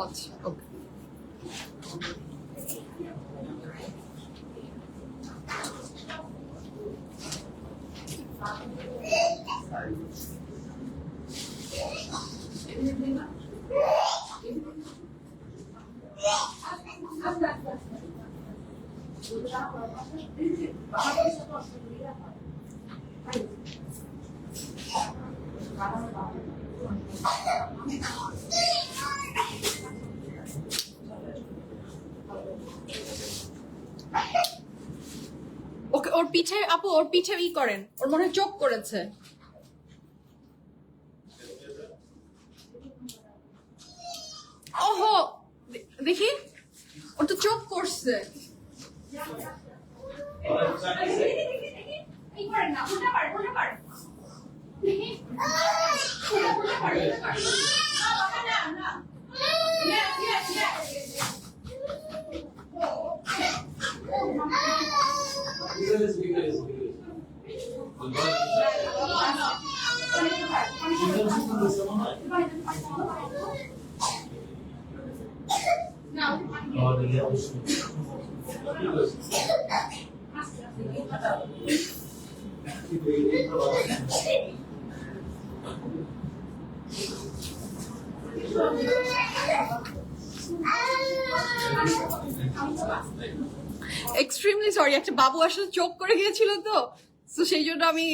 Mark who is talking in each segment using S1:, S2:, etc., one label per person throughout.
S1: আচ্ছা ওকে। ওকে ওর পিঠে আপু ওর পিঠে ই করেন, ওর মনে হয় চোখ করেছে। ওহো দেখি ওর তো চোখ করছে। এক্সট্রিমলি সরি, একটা বাবু আসলে চোখ করে গিয়েছিল তো সেই জন্য আমি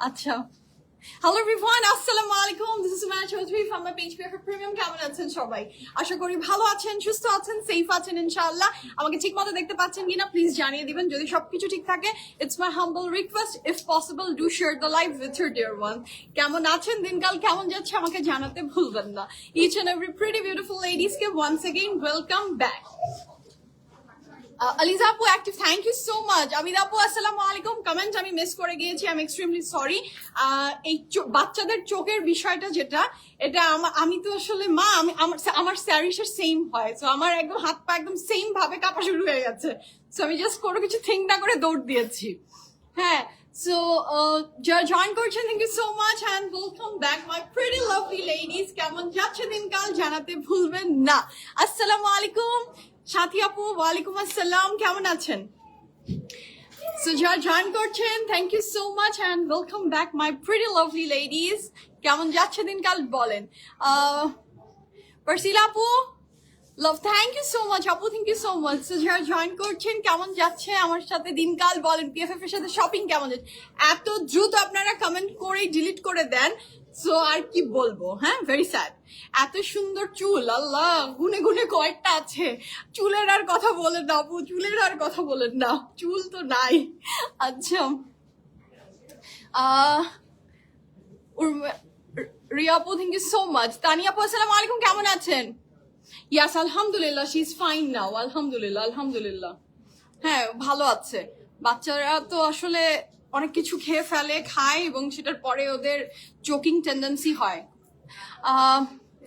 S1: আচ্ছা। হ্যালো এভরিওয়ান, আসসালামু আলাইকুম। This is Sumaiya Chowdhury from my page PF premium. কেমন আছেন সবাই? আশা করি ভালো আছেন, সুস্থ আছেন, সেফ আছেন ইনশাআল্লাহ। আমাকে ঠিক মতো দেখতে পাচ্ছেন কিনা প্লিজ জানিয়ে দিবেন। যদি সবকিছু ঠিক থাকে, it's my humble request, if possible do share the live with your dear one. কেমন আছেন, দিনকাল কেমন যাচ্ছে আমাকে জানাতে ভুলবেন না। Each and every pretty beautiful ladies কে once again welcome back. Aliza আপু active, thank you so much. Amir আপু আসসালামু আলাইকুম। কমেন্ট আমি মিস করে গিয়েছি, আই এম এক্সট্রিমলি সরি। এই বাচ্চাদের চোখের বিষয়টা যেটা, এটা আমি তো আসলে মা, আমি আমার স্যারিসের সেম হয়, তো আমার একদম হাত পা একদম সেম ভাবে কাঁপা শুরু হয়ে গেছে। সো আমি জাস্ট কোনো কিছু থিঙ্ক না করে দৌড় দিয়েছি। হ্যাঁ, সো যারা জয়েন করছেন thank you so much and welcome back my pretty lovely ladies. কেমন যাচ্ছে দিনকাল জানাতে ভুলবেন না। আসসালামু আলাইকুম সাথী আপু, ওয়ালাইকুম আসসালাম, কেমন আছেন? সো যারা জয়েন করছেন thank you so much and welcome back my pretty lovely ladies. কেমন যাচ্ছে দিনকাল বলেন। Parsila apu love, thank you so much apu, thank you so much. So যারা জয়েন করছেন কেমন যাচ্ছে আমার সাথে দিনকাল বলেন। পিএফএফ এর সাথে শপিং কেমন যাচ্ছে? এত দ্রুত আপনারা কমেন্ট করে ডিলিট করে দেন, সো আর কি বলবো। হ্যাঁ, ভেরি স্যাড। এত সুন্দর চুল, আল্লাহ গুনে গুনে কয়েকটা আছে। চুলের আর কথা বলেন না আপু, চুলের আর কথা বলেন না, চুল তো নাই। আচ্ছা, Riya apu thank you so much. Tania apu আসসালামু আলাইকুম, কেমন আছেন? ইয়াস আলহামদুলিল্লাহ, শি ইজ ফাইন নাও, আলহামদুলিল্লাহ আলহামদুলিল্লাহ। হ্যাঁ ভালো আছে। বাচ্চারা তো আসলে অনেক কিছু খেয়ে ফেলে, খায় এবং সেটার পরে ওদের চোকিং টেন্ডেন্সি হয়।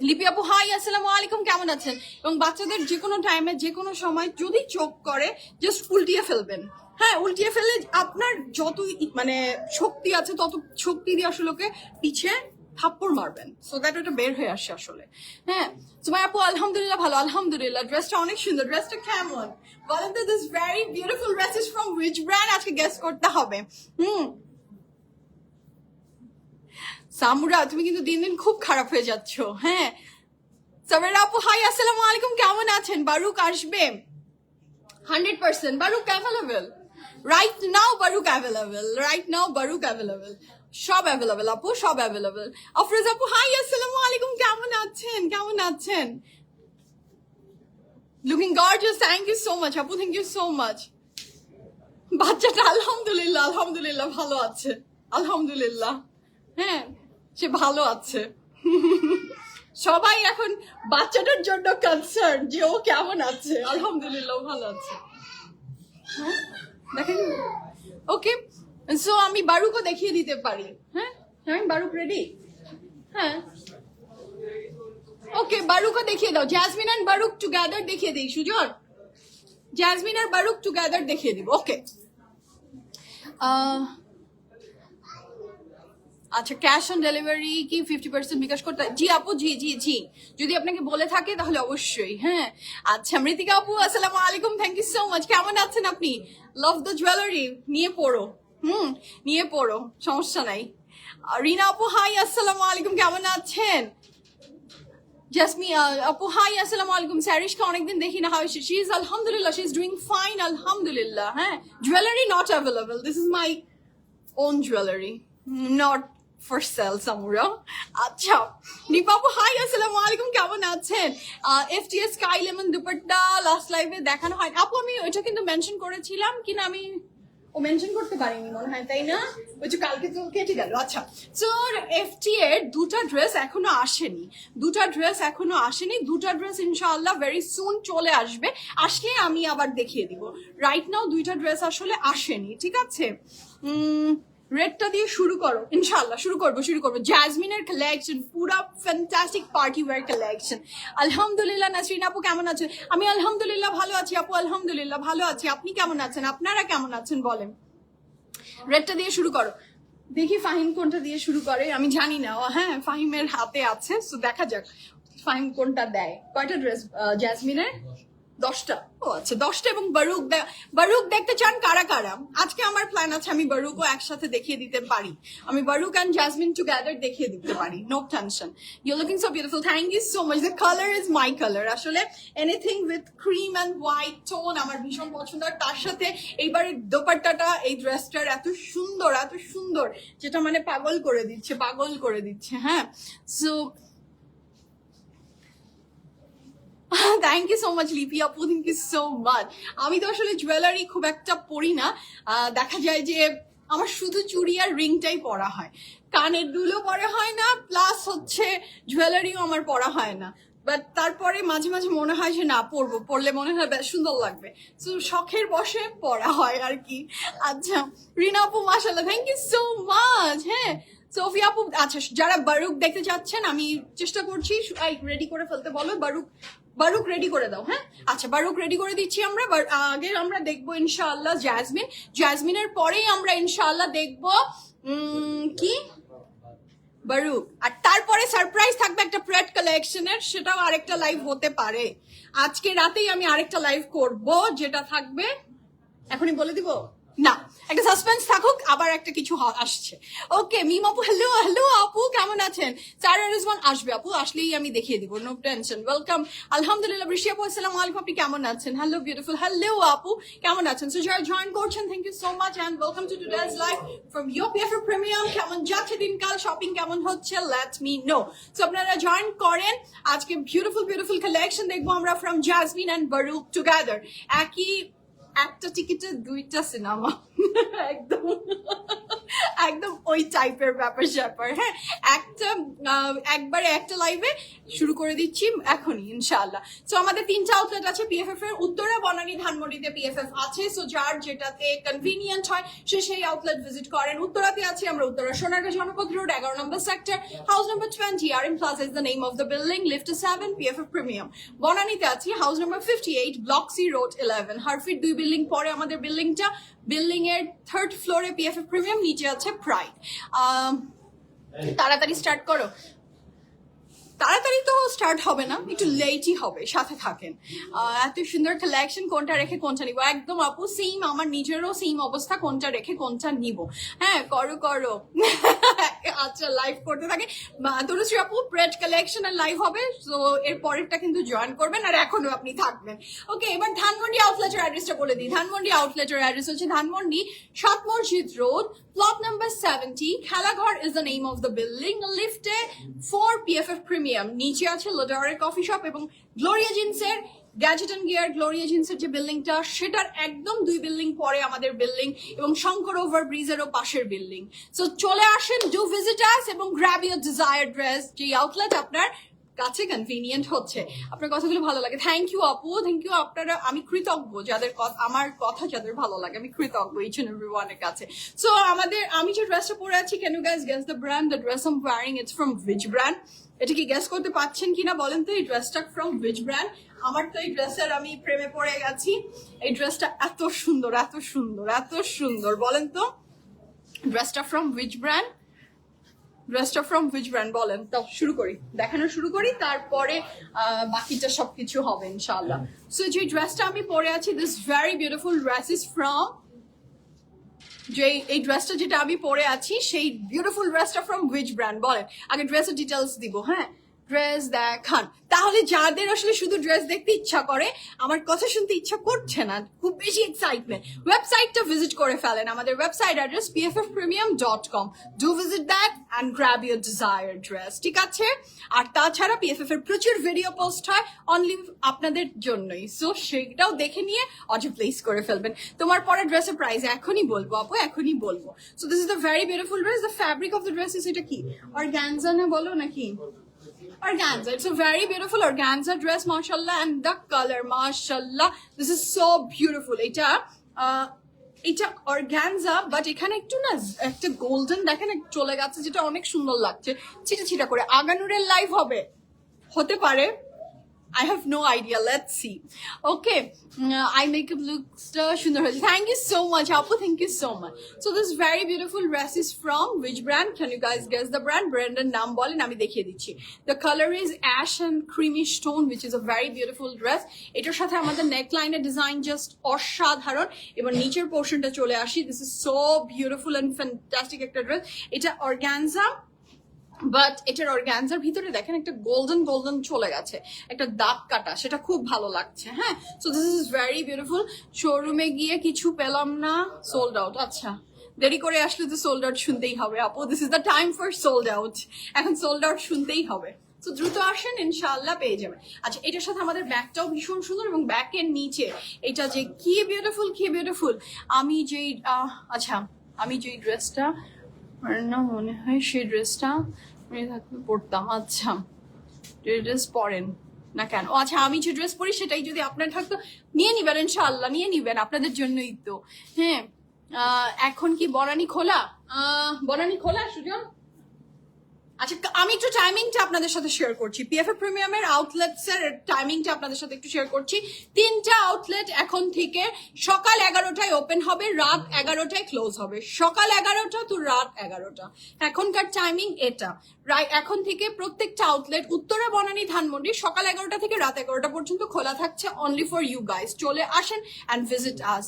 S1: লিপি আপু হাই আসসালামু আলাইকুম, কেমন আছেন? এবং বাচ্চাদের যে কোনো টাইমে যে কোনো সময় যদি চোখ করে জাস্ট উল্টিয়ে ফেলবেন। হ্যাঁ, উল্টিয়ে ফেলে আপনার যত মানে শক্তি আছে তত শক্তি দিয়ে আসলে ওকে পিছিয়ে থাপ্পড় মারবেন, সো দ্যাট ওটা বের হয়ে আসে আসলে। হ্যাঁ, তোমার আপু আলহামদুলিল্লাহ ভালো, আলহামদুলিল্লাহ। ড্রেসটা অনেক সুন্দর, ড্রেসটা কেমন বলেন তো? This very beautiful dress is from which brand আজকে গেস করতে হবে। সামুরা তুমি কিন্তু দিন দিন খুব খারাপ হয়ে যাচ্ছ। হ্যাঁ, সাবেরা আপু হাই আসসালামু আলাইকুম, কেমন আছেন? বারুক আসবে 100%, Baroque available right now, Baroque available right now, Baroque available, সব অ্যাভেলেবল আপু, সব অ্যাভেলেবল। আফরোজ আপু হাই আসসালামু আলাইকুম, কেমন আছেন? কেমন আছেন? Looking gorgeous, thank you so much apu, thank you so much. বাচ্চাটা আলহামদুলিল্লাহ আলহামদুলিল্লাহ ভালো আছে, আলহামদুলিল্লাহ। হ্যাঁ, সে ভালো আছে। সবাই এখন বাচ্চাটার জন্য কনসার্ন যে ও কেমন আছে। আলহামদুলিল্লাহ ভালো আছে। হ্যাঁ দেখেন, ওকে। সো আমি বারুকও দেখিয়ে দিতে পারি। হ্যাঁ, হ্যাঁ বারুক রেডি? হ্যাঁ ওকে, বারুকও দেখিয়ে দাও। জ্যাসমিন এন্ড বারুক টুগেদার দেখিয়ে দিই সুজন। জ্যাসমিন আর বারুক টুগেদার দেখিয়ে দিব। ওকে আচ্ছা, ক্যাশ অন ডেলিভারি কি 50% বিকাশ করতে? জি আপু, জি জি জি, যদি আপনাকে বলে থাকে তাহলে অবশ্যই। হ্যাঁ আচ্ছা, মৃতিকা আপু আসসালামু আলাইকুম, থ্যাংক ইউ সো মাচ। কেমন আছেন আপনি? লাভ দ্য জুয়েলারি, নিয়ে পড়ো। নিয়ে পড়ো, সমস্যা নাই। রিনা আপু হাই আসসালামু আলাইকুম, কেমন আছেন? জাসমি আপু হাই আসসালামু আলাইকুম। স্যারিশকে অনেকদিন দেখি না, হাউ শি ইজ? আলহামদুলিল্লাহ, শি ইজ ডুইং ফাইন আলহামদুলিল্লাহ। হ্যাঁ, jewellery not available, this is my own jewellery, not for sale Samura. আচ্ছা, নিপা আপু হাই আসসালামু আলাইকুম, কেমন আছেন? FTS sky lemon dupatta last লাইভে দেখানো হয় আপু, আমি ওইটা কিন্তু মেনশন করেছিলাম কিনা আমি ও মেনশন করতে পারিনি মনে হয়, তাই না? ওই যে কালকে তো কেটে গেল। আচ্ছা, সো এফটি এর দুটা ড্রেস এখনো আসেনি, দুটা ড্রেস ইনশাআল্লাহ ভেরি সুন চলে আসবে। আসলে আমি আবার দেখিয়ে দিব। রাইট নাও দুইটা ড্রেস আসলে আসেনি, ঠিক আছে? রেডটা দিয়ে শুরু করো, ইনশাআল্লাহ শুরু করবো। জ্যাসমিনের কালেকশন পুরা ফ্যান্টাস্টিক পার্টি ওয়্যার কালেকশন। আলহামদুলিল্লাহ। নাসরিন আপু কেমন আছেন? আমি আলহামদুলিল্লাহ ভালো আছি আপু, আলহামদুলিল্লাহ ভালো আছি। আপনি কেমন আছেন? আপনারা কেমন আছেন বলেন। রেডটা দিয়ে শুরু করো। দেখি ফাহিম কোনটা দিয়ে শুরু করে, আমি জানি না। হ্যাঁ, ফাহিমের হাতে আছে, সো দেখা যাক ফাহিম কোনটা দেয়। কয়টা ড্রেস জ্যাসমিনের? 10টা। ও আচ্ছা, 10টা। এবং বারুক দেখতে চান কারা কারা? আজকে আমার প্ল্যান আছে আমি বারুকও একসাথে দেখিয়ে দিতে পারি। আমি বারুক অ্যান্ড জ্যাসমিন টুগেদার দেখিয়ে দিতে পারি, no tension. You looking so beautiful, thank you so much. The colour is my colour. আসলে anything with cream and white tone আমার ভীষণ পছন্দ। আর তার সাথে এইবারের দোপাট্টাটা, এই ড্রেসটার এত সুন্দর, যেটা মানে পাগল করে দিচ্ছে। হ্যাঁ, so thank you so much Lipi apu, thank you so much. আমি তো আসলে জুয়েলারি খুব একটা পরি না, দেখা যায় যে আমার শুধু চুড়ি আর রিংটাই পরা হয়, কানের দুলও পরা হয় না, প্লাস হচ্ছে জুয়েলারিও আমার পরা হয় না। বাট তারপরে মাঝে মাঝে মনে হয় যে না, পরলে মনে হয় বেশ সুন্দর লাগবে, তো শখের বসে পরা হয় আর কি। আচ্ছা, রিনা আপু মাশাআল্লাহ, থ্যাংক ইউ সো মাচ। হ্যাঁ, সোফিয়া আপু, আচ্ছা যারা বারুক দেখতে চাচ্ছেন আমি চেষ্টা করছি রেডি করে ফেলতে বলো। বারুক রেডি করে দাও। হ্যাঁ আচ্ছা, বারুক রেডি করে দিচ্ছি আমরা। আগে আমরা দেখবো ইনশাআল্লাহ জ্যাসমিনের পরেই আমরা ইনশাআল্লাহ দেখবো কি বারুক। আর তারপরে সারপ্রাইজ থাকবে একটা প্রেড কালেকশনের, সেটাও আরেকটা লাইভ হতে পারে। আজকে রাতেই আমি আরেকটা লাইভ করব, যেটা থাকবে এখনই বলে দিব না, একটা সাসপেন্স থাকুক, আবার একটা কিছু আসছে। ওকে, মিম আপু হ্যালো আপু, কেমন আছেন? সারা রিজওয়ান আসবে আপু, আসলেই আমি দেখিয়ে দিব, নো টেনশন। ওয়েলকাম। আলহামদুলিল্লাহ। বৃষ্টি আপু আসসালামু আলাইকুম, আপনি কেমন আছেন? হ্যালো বিউটিফুল, হ্যালো আপু, কেমন আছেন? সো যারা জয়েন করছেন, thank you so much and welcome to today's live from your PFF premium. কেমন যাচ্ছে দিনকাল, শপিং কেমন হচ্ছে, লেট মি নো। সো আপনারা জয়েন করেন। আজকে বিউটিফুল কালেকশন দেখবো আমরা from Jazmin and Baroque together. একটা টিকিটে দুইটা সিনেমা, একদম ওই টাইপের ব্যাপার। হ্যাঁ, একবারে একটা লাইভে শুরু করে দিচ্ছি এখনই ইনশাআল্লাহ। সো আমাদের 3টা আউটলেট আছে পিএফএফ এর। উত্তরা, বনানী, ধানমন্ডিতে পিএফএফ আছে। সো যার যেটাতে কনভিনিয়েন্ট হয় সে সেই আউটলেট ভিজিট করেন। উত্তরাতে আছি আমরা, উত্তরা সোনারগাঁ জনপদ রোড, 11 নম্বর সেক্টর, house number 20, RM Plaza is the name of the building, lift 7, PFF Premium। বনানীতে আছি house number 58, block C road 11, হারফিট 2 বিল্ডিং পরে আমাদের বিল্ডিংটা। বিল্ডিং এর 3rd ফ্লোরে পিএফএফ প্রিমিয়াম, নিচে আছে প্রাইড। তাড়াতাড়ি স্টার্ট করো। তাড়াতাড়ি তো স্টার্ট হবে না, একটু লেটই হবে, সাথে থাকেন। এত সুন্দর কালেকশন, কোনটা রেখে কোনটা নিব? একদম আপু সেম, আমার নিজেরও সেম অবস্থা, কোনটা রেখে কোনটা নিব। হ্যাঁ, করো। আচ্ছা, লাইভ করতে থাকে তনুশ্রী আপু, প্রেড কালেকশন আর লাইভ হবে, তো এর পরেরটা কিন্তু জয়েন করবেন, আর এখনো আপনি থাকবেন। ওকে, এবার ধানমন্ডি আউটলেটের অ্যাড্রেসটা বলে দিই। ধানমন্ডি আউটলেটের অ্যাড্রেস হচ্ছে ধানমন্ডি 7 মসজিদ road, plot number 70, Khelaghar is the name of the building, লিফটে 4, পিএফএফ প্রিমিয়াম। নিচে আছে লোডারের কফি শপ এবং গ্লোরিয়া জিন্সের গ্যাজেট এন্ড গিয়ার। গ্লোরিয়া জিন্সের যে বিল্ডিংটা, সেটার একদম 2 বিল্ডিং পরে আমাদের বিল্ডিং, এবং শঙ্কর ওভার ব্রিজেরও পাশের বিল্ডিং। সো চলে আসেন, ডু ভিজিট আস এবং গ্র্যাব ইউর ডিজায়ার ড্রেস। যে আউটলেট আপনার কাছে লাগছে, কনভিনিয়েন্ট হচ্ছে, আপনার কথাগুলো ভালো লাগে। থ্যাংক ইউ আপু, থ্যাংক ইউ। আপনারা, আমি কৃতজ্ঞ যাদের আমার কথা যাদের ভালো লাগে, আমি কৃতজ্ঞ ইচ এন্ড এভরিওয়ানের কাছে। সো আমি যে ড্রেসটা পরে আছি, can you guys guess the brand? The dress I am wearing it's from which brand? এটা কি গেস করতে পারছেন কিনা বলেন তো? এই ড্রেসটা ফ্রম হুইচ ব্র্যান্ড? আমার তো এই ড্রেসের আমি প্রেমে পড়ে গেছি। এই ড্রেসটা এত সুন্দর, এত সুন্দর, এত সুন্দর, বলেন তো ড্রেসটা ফ্রম হুইচ ব্র্যান্ড? ড্রেসটা ফ্রম হুইচ ব্র্যান্ড বলেন তো? শুরু করি, দেখানো শুরু করি, তারপরে বাকিটা সবকিছু হবে ইনশাআল্লাহ। সো যে ড্রেসটা আমি পরে আছি, this very beautiful dress is from, যে এই ড্রেসটা যেটা আমি পরে আছি, সেই বিউটিফুল ড্রেসটা ফ্রম হুইচ ব্র্যান্ড বলেন? আগে ড্রেসের ডিটেলস দিব, হ্যাঁ? ড্রেস দেখান। তাহলে যাদের আসলে শুধু ড্রেস দেখতে ইচ্ছা করে, আমার কথা শুনতে ইচ্ছা করছে না, খুব বেশি এক্সাইটমেন্ট, ওয়েবসাইটটা ভিজিট করে ফেলেন। আমাদের website address pffpremium.com, do visit that and grab your desire dress, ঠিক আছে? আর তাছাড়া পিএফএফ এর প্রচুর ভিডিও পোস্ট হয় অনলি আপনাদের জন্যই, সো সেটাও দেখে নিয়ে অর্ডার প্লেস করে ফেলবেন। তোমার পরে ড্রেসের প্রাইস এখনই বলবো আপু, এখনই বলবো। So this is the very beautiful dress. The fabric of the dress is, এটা কি অর্গানজা না বলো নাকি? Organza. It's a very beautiful organza dress, mashallah, and the color, mashallah. This is so beautiful. এটা অর্গানজা, বাট এখানে একটু না একটা গোল্ডেন দেখেন চলে গেছে, যেটা অনেক সুন্দর লাগছে, ছিটা ছিটা করে। আগানুরের লাইভ হবে, হতে পারে, I have no idea. Let's see. Okay, eye makeup looks সুন্দর হয়েছে। Thank you so much, Apu. Thank you so much. So this very beautiful dress is from which brand? Can you guys guess the brand? Brandon নাম বলেন, আমি দেখিয়ে দিচ্ছি। The color is ash and creamy stone, which is a very beautiful dress. এটার সাথে আমাদের নেকলাইনের design just অসাধারণ। এবার নিচের পোর্শনটা চলে আসি। This is so beautiful and fantastic একটা ড্রেস। এটা অর্গানজা, বাট এটার অর্গানজার ভিতরে দেখেন একটা গোল্ডেন গোল্ডেন চলে গেছে, একটা দাগ কাটা, সেটা খুব ভালো লাগছে। হ্যাঁ, so this is very beautiful. শোরুমে গিয়ে কিছু পেলাম না, সোল্ড আউট। আচ্ছা, দেরি করে আসলে তো সোল্ড আউট শুনতেই হবে আপু, this is the time for sold out. এখন সোল্ড আউট শুনতেই হবে, তো দ্রুত আসেন, ইনশাআল্লাহ পেয়ে যাবেন। আচ্ছা, এটার সাথে আমাদের ব্যাগটাও ভীষণ সুন্দর, এবং ব্যাগের নিচে এটা যে কি বিউটিফুল, কি বিউটিফুল। আমি যেই ড্রেসটা না মনে হয় সেই ড্রেসটা আমি পড়তাম। আচ্ছা, ড্রেস পরেন না কেন? ও আচ্ছা, আমি যে ড্রেস পরি সেটাই যদি আপনার থাকতো, নিয়ে নিবেন ইনশাআল্লাহ, নিয়ে নিবেন, আপনাদের জন্যই তো। হ্যাঁ, এখন কি বনানী খোলা? বনানী খোলা সুজন? আচ্ছা, আমি একটু টাইমিংটা আপনাদের সাথে শেয়ার করছি। পিএফএফ প্রিমিয়ামের আউটলেটস এর টাইমিংটা আপনাদের সাথে একটু শেয়ার করছি। 3টা আউটলেট এখন থেকে সকাল 11টায় ওপেন হবে, রাত 11টায় ক্লোজ হবে। সকাল 11টা তো রাত 11টা, এখনকার টাইমিং এটা। এখন থেকে প্রত্যেকটা আউটলেট উত্তরা, বনানী, ধানমন্ডি সকাল 11টা থেকে রাত 11টা পর্যন্ত খোলা থাকছে, অনলি ফর ইউ গাইস। চলে আসেন অ্যান্ড ভিজিট আস।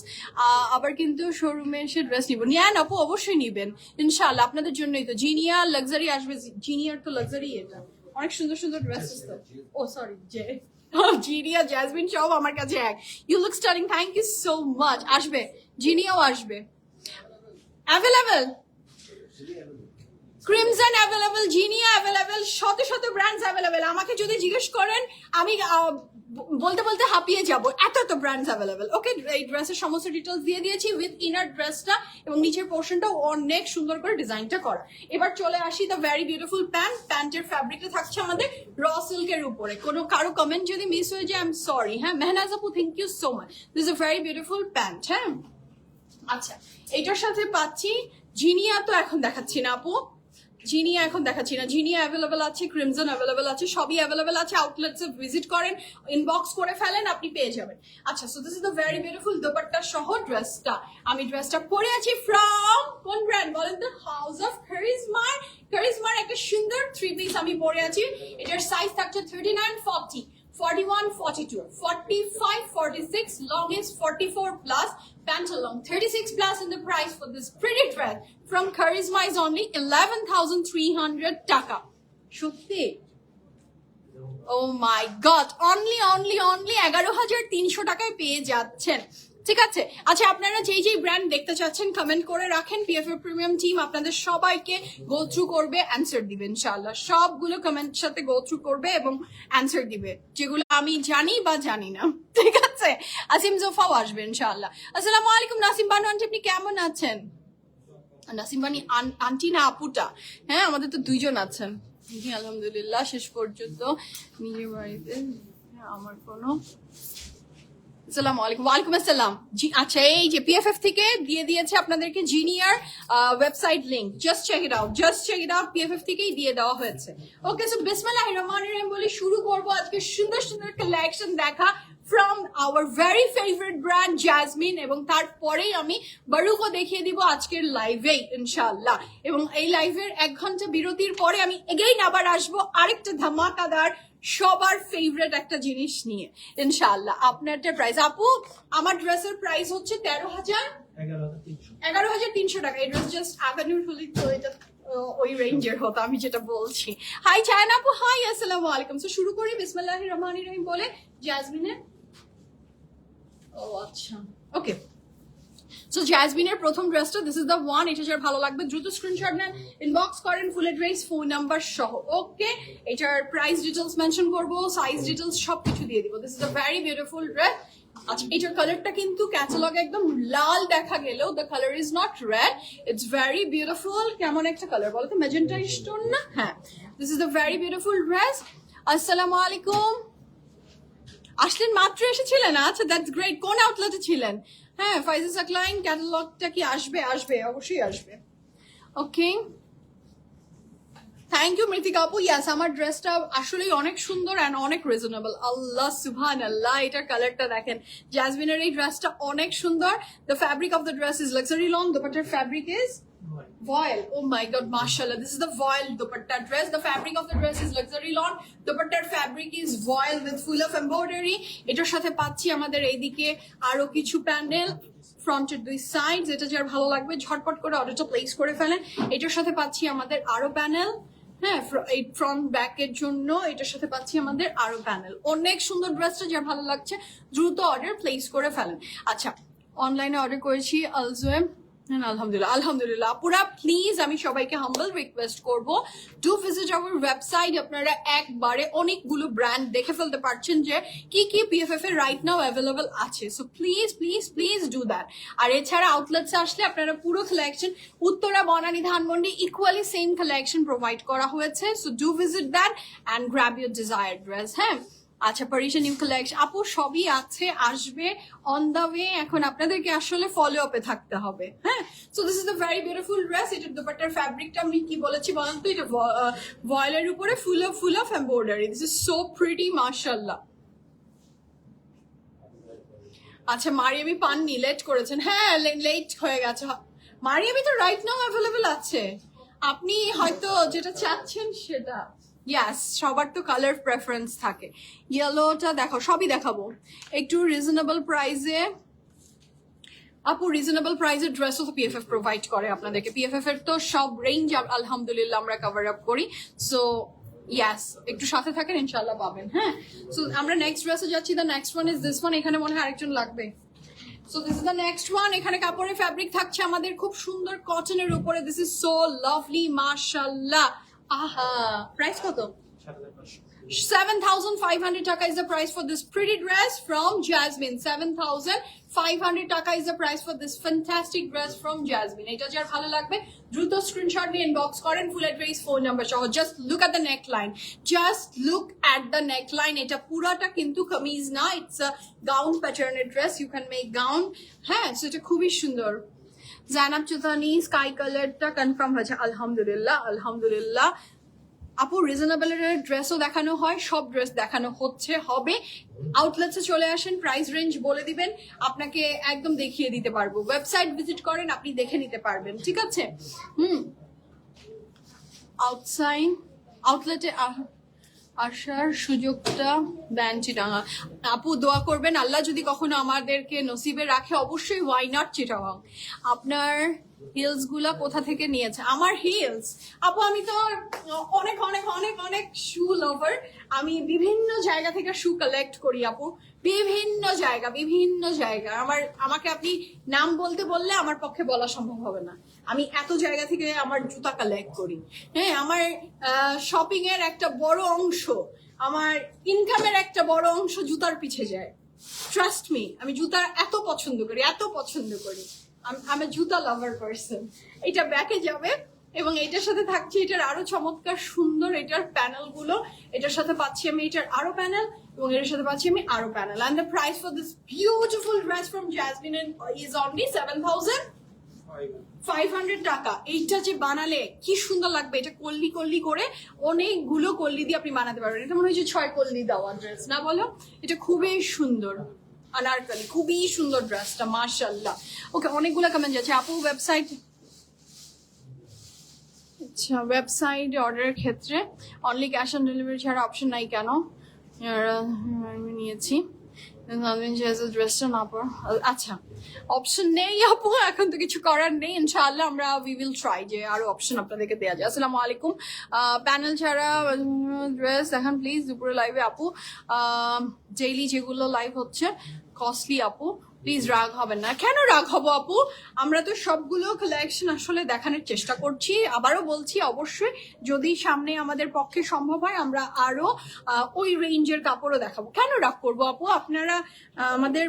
S1: আবার কিন্তু শোরুমে এসে ড্রেস নিব, নিয়েন আপু, অবশ্যই নিবেন ইনশাআল্লাহ, আপনাদের জন্যই তো। জিনিয়া লাক্সারি আসবে, জিনিয়ার তো লাক্সারি, এটা অনেক সুন্দর সুন্দর ড্রেসেস তো। ও সরি, জিনিয়া, জ্যাসমিন সব আমার কাছে এক। You look stunning, thank you so much. আসবে, জিনিয়াও আসবে, available. Crimson available, Zinnia available, শত শত ব্র্যান্ডস অ্যাভেলেবেল। আমাকে যদি জিজ্ঞেস করেন, আমি বলতে বলতে হাঁপিয়ে যাবো, এত এত ব্র্যান্ডস অ্যাভেলেবেল। ওকে, এই ড্রেসের সমস্ত ডিটেলস দিয়ে দিয়েছি উইথ ইনার ড্রেসটা, এবং নিচের পোর্শনটাও অনেক সুন্দর করে ডিজাইনটা করা। এবার চলে আসি দ্য ভেরি বিউটিফুল প্যান্ট। প্যান্টের ফ্যাব্রিকটা থাকছে আমাদের র সিল্কের উপরে। কারো কমেন্ট যদি মিস হয়ে যায়, আই এম সরি। হ্যাঁ, Mehnaz apu, thank you so much. This is a very beautiful pant. হ্যাঁ, আচ্ছা, এটার সাথে পাচ্ছি জিনিয়া, তো এখন দেখাচ্ছি না আপু, জিনিয়া এখন দেখাচ্ছি না। জিনিয়া অ্যাভেলেবেল আছে, ক্রিমজন অ্যাভেলেবেল আছে, সবই অ্যাভেলেবেল আছে। আউটলেটসে ভিজিট করেন, ইনবক্স করে ফেলেন, আপনি পেয়ে যাবেন। আচ্ছা, so this is the very beautiful dupatta সহ ড্রেসটা। আমি ড্রেসটা পরে আছি ফ্রম কোন ব্র্যান্ড বলেন তো? House of কারিজমার। কারিজমার একটা সুন্দর 3 পিস আমি পরে আছি। এটার সাইজ থাকছে 39, 40, 41, 42, 45, 46, long is 44 plus, pant along 36 plus, and the price for this pretty dress from Charisma is only 11,300 taka. Shutti. Oh my god, only 11,300 টাকায় পেয়ে যাচ্ছেন, ঠিক আছে? আচ্ছা, আপনারা যেই ব্র্যান্ড দেখতে চাচ্ছেন কমেন্ট করে রাখেন, পিএফএফ প্রিমিয়াম টিম আপনাদের সবাইকে গো থ্রু করবে, অ্যান্সার দিবে ইনশাআল্লাহ। সবগুলো কমেন্ট সাথে গো থ্রু করবে এবং অ্যান্সার দিবে, যেগুলো আমি জানি বা জানি না, ঠিক আছে? আসিম জোফাও আসবে ইনশাআল্লাহ। আসসালামু আলাইকুম নাসিম বানু আন্টি, আপনি কেমন আছেন? নাসিম বানি আন্টি না আপুটা? হ্যাঁ, আমাদের তো 2জন আছেন। জি আলহামদুলিল্লাহ, শেষ পর্যন্ত নিজের বাড়িতে আমার কোনো আসসালামু আলাইকুম। ওয়ালাইকুম আসসালাম। জি আচ্ছা, এই যে পিএফএফ থেকে দিয়ে দিয়েছে আপনাদেরকে জিনিয়ার website link, just check it out, PFF থেকেই দিয়ে দেওয়া হয়েছে। ওকে, সো বিসমিল্লাহির রহমানির রহিম বলে শুরু করবো আজকে সুন্দর সুন্দর কালেকশন দেখা from our very favourite brand Jazmin, এবং তারপরেই আমি বারুকও দেখিয়ে দিব আজকের লাইভেই ইনশাআল্লাহ। এবং এই লাইভের 1 ঘন্টা বিরতির পরে আমি এগেইন আবার আসবো আরেকটা ধামাকাদার সবার ফেভারিট একটা জিনিস নিয়ে ইনশাআল্লাহ। আপনারটা প্রাইস আপু, আমার ড্রেসের প্রাইস হচ্ছে 11,300 টাকা। এই ড্রেস জাস্ট আগানুর হলে তো এটা ওই রেঞ্জের হতো, আমি যেটা বলছি। হাই চায়ন আপু, হাই আসসালামু আলাইকুম। তো শুরু করি বিসমিল্লাহির রহমানির রহিম বলে জাজমিনের। ও আচ্ছা, ওকে। সো জাজমিনের প্রথম ড্রেসটা, দিস ইজ দ্য ওয়ান। এটা যার ভালো লাগবে দ্রুত স্ক্রিনশট নেন, ইনবক্স করেন ফুল অ্যাড্রেস, ফোন নাম্বার সহ। ওকে, এটার প্রাইস ডিটেলস মেনশন করবো, সাইজ ডিটেলস সবকিছু দিয়ে দিব। This is a very beautiful dress. আচ্ছা, এটার কালারটা কিন্তু ক্যাটালগে একদম লাল দেখা গেলেও the colour is not red, it's very beautiful. কেমন একটা কালার বলতো, ম্যাজেন্টা স্টোন না? হ্যাঁ, this is the very beautiful dress. আসসালামু আলাইকুম। আসলেন মাত্র এসেছিলেন? আচ্ছা, দ্যাটস গ্রেট। কোন আউটলেটে ছিলেন? হ্যাঁ, ফাইজা সাকলাইন ক্যাটালগটা কি আসবে? আসবে, অবশ্যই আসবে। ওকে, থ্যাংক ইউ মৃতিকা আপু। ইয়াস, আমার ড্রেসটা আসলেই অনেক সুন্দর অ্যান্ড অনেক রিজনেবল। আল্লাহ সুবহান আল্লাহ, এটার কালারটা দেখেন। জাজমিনের এই ড্রেসটা অনেক সুন্দর। The fabric of the dress is luxury lawn, দুপাট্টার fabric is voile. Oh my god, mashallah, this is the voile dupatta dress. The fabric of the dress is luxury lawn. Dupatta fabric is voile with full of embroidery. এটার সাথে পাচ্ছি আমাদের এইদিকে আরো কিছু প্যান্ডেল ফ্রন্টের দুই সাইডস। এটা যার ভালো লাগবে ঝটপট করে অর্ডারটা প্লেস করে ফেলেন। এটার সাথে পাচ্ছি আমাদের আরো প্যানেল, হ্যাঁ, এই ফ্রন্ট ব্যাক এর জন্য এটার সাথে পাচ্ছি আমাদের আরো প্যানেল। অনেক সুন্দর ড্রেসটা, যার ভালো লাগছে দ্রুত অর্ডার প্লেস করে ফেলেন। আচ্ছা, অনলাইনে অর্ডার করেছি আলজোয়েম। আলহামদুলিল্লাহ আলহামদুলিল্লাহ। আপুরা প্লিজ, আমি সবাইকে হাম্বল রিকোয়েস্ট করব, ডু ভিজিট আওয়ার ওয়েবসাইট। আপনারা একবারে অনেকগুলো ব্র্যান্ড দেখে ফেলতে পারছেন যে কি কি পিএফএফ এর রাইট নাও অ্যাভেলেবল আছে। So please please please do that. আর এছাড়া আউটলেটসে আসলে আপনারা পুরো collection Uttara, Banani, Dhanmondi equally same collection provide করা হয়েছে। So do visit that and grab your desired dress. হ্যাঁ, আচ্ছা, পারিশা নিউ কালেকশন আপু সবই আছে, আসবে অন দা ওয়ে। এখন আপনাদেরকে আসলে ফলো আপে থাকতে হবে। হ্যাঁ, so this is the very beautiful dress. এটার দুপাট্টার ফ্যাব্রিকটা আমি কি বলেছি বলেন তো, এটা ভয়েলের উপরে ফুল of embroidery. This is so pretty, মাশাআল্লাহ। আচ্ছা, মারিয়ামি পাননি, লেট করেছেন। হ্যাঁ, লেট হয়ে গেছে। মারিয়ামি তো রাইট নাও অ্যাভেলেবল আছে, আপনি হয়তো যেটা চাচ্ছেন সেটা। ইয়াস, সবার তো কালার প্রেফারেন্স থাকে। ইয়েলোটা দেখো, সবই দেখাবো একটু রিজনেবল প্রাইসে। আপু রিজনেবল প্রাইসের ড্রেসও তো পিএফএফ প্রোভাইড করে আপনাদেরকে। পিএফএফ এর তো সব রেঞ্জ আলহামদুলিল্লাহ আমরা কভার আপ করি। সো ইয়াস, একটু সাথে থাকেন, ইনশাল্লাহ পাবেন। হ্যাঁ, সো আমরা নেক্সট ড্রেসে যাচ্ছি। The next one is this one. এখানে মনে হয় আরেকজন লাগবে। So this is the next one. এখানে কাপড়ের ফ্যাব্রিক থাকছে আমাদের খুব সুন্দর কটনের উপরে। দিস ইজ সো লাভলি, মাশাআল্লাহ। আহা, প্রাইস কত? 7,500 taka is the price for this pretty dress from Jasmine. 7,500 taka is the price for this fantastic dress from Jasmine. এটা যার ভালো লাগবে দ্রুত স্ক্রিনশট নিয়ে ইনবক্স করেন, ফুল অ্যাড্রেস, ফোন নাম্বার সহ। Just look at the neckline, just look at the neckline. এটা পুরাটা কিন্তু কামিজ না, ইটস আ গাউন প্যাটার্নের dress. You can make gown. হ্যাঁ, সো এটা খুবই সুন্দর। জানাব চুতানি স্কাই কালারটা কনফার্ম হয়েছে, আলহামদুলিল্লাহ আলহামদুলিল্লাহ। আপু রিজনেবলের ড্রেসও দেখানো হয়, সব ড্রেস দেখানো হচ্ছে, হবে। আউটলেটসে চলে আসেন, প্রাইস রেঞ্জ বলে দিবেন, আপনাকে একদম দেখিয়ে দিতে পারবো। ওয়েবসাইট ভিজিট করেন, আপনি দেখে নিতে পারবেন, ঠিক আছে? আউটলেটে আসার সুযোগটা দেন চিটাগাং। আপু দোয়া করবেন, আল্লাহ যদি কখনো আমাদেরকে নসিবে রাখে, অবশ্যই ওয়াই নট চিটাগাং। আপনার হিলস গুলা কোথা থেকে নিয়েছে? আমার হিলস আপু, আমি তো অনেক অনেক অনেক অনেক শু লাভার। আমি বিভিন্ন জায়গা থেকে শু কালেক্ট করি আপু, বিভিন্ন জায়গা। আমাকে আপনি নাম বলতে বললে আমার পক্ষে বলা সম্ভব হবে না। আমি এত জায়গা থেকে আমার জুতা কালেক্ট করি। হ্যাঁ, আমার শপিং এর একটা বড় অংশ, আমার ইনকামের একটা বড় অংশ জুতার পিছে যায়। ট্রাস্ট মি, আমি জুতা এত পছন্দ করি। আমি জুতা লাভার পার্সন। এটা ব্যাকে যাবে, এবং এটার সাথে থাকছে এটার আরো চমৎকার সুন্দর এটার প্যানেল গুলো, এটার সাথে পাচ্ছি আমি এটার আরো প্যানেল, এবং এটার সাথে পাচ্ছি আমি আরো panel. And the price for this beautiful dress from Jasmine is only 7,500 taka. এইটা যে বানালে কি সুন্দর লাগবে, এটা কল্লি কল্লি করে অনেকগুলো কল্লি দিয়ে আপনি বানাতে পারবেন। এটা মনে হয় যে 6 কল্লি দেওয়া ড্রেস না, বলো? এটা খুবই সুন্দর আনারকলি, খুবই সুন্দর ড্রেসটা, মাশাআল্লাহ। ওকে, অনেকগুলো কমেন্ট যাচ্ছে আপু ওয়েবসাইট, আচ্ছা ওয়েবসাইটে অর্ডারের ক্ষেত্রে অনলি ক্যাশ অন ডেলিভারি ছাড়া অপশন নাই কেন? আমি নিয়েছি ড্রেসটা না পর, আচ্ছা অপশন নেই আপু, এখন তো কিছু করার নেই। ইনশাআল্লাহ আমরা উই উইল ট্রাই যে আরো অপশন আপনাদেরকে দেওয়া যায়। আসসালামু আলাইকুম। প্যানেল ছাড়া ড্রেস দেখান প্লিজ দুপুরে লাইভে আপু। ডেইলি যেগুলো লাইভ হচ্ছে কস্টলি আপু, প্লিজ রাগ হবেন না। কেন রাগ হবো আপু? আমরা তো সবগুলো কালেকশন আসলে দেখানোর চেষ্টা করছি। আবারও বলছি, অবশ্যই যদি সামনে আমাদের পক্ষে সম্ভব হয় আমরা আরো ওই রেঞ্জের কাপড়ও দেখাবো। কেন রাগ করবো আপু? আপনারা আমাদের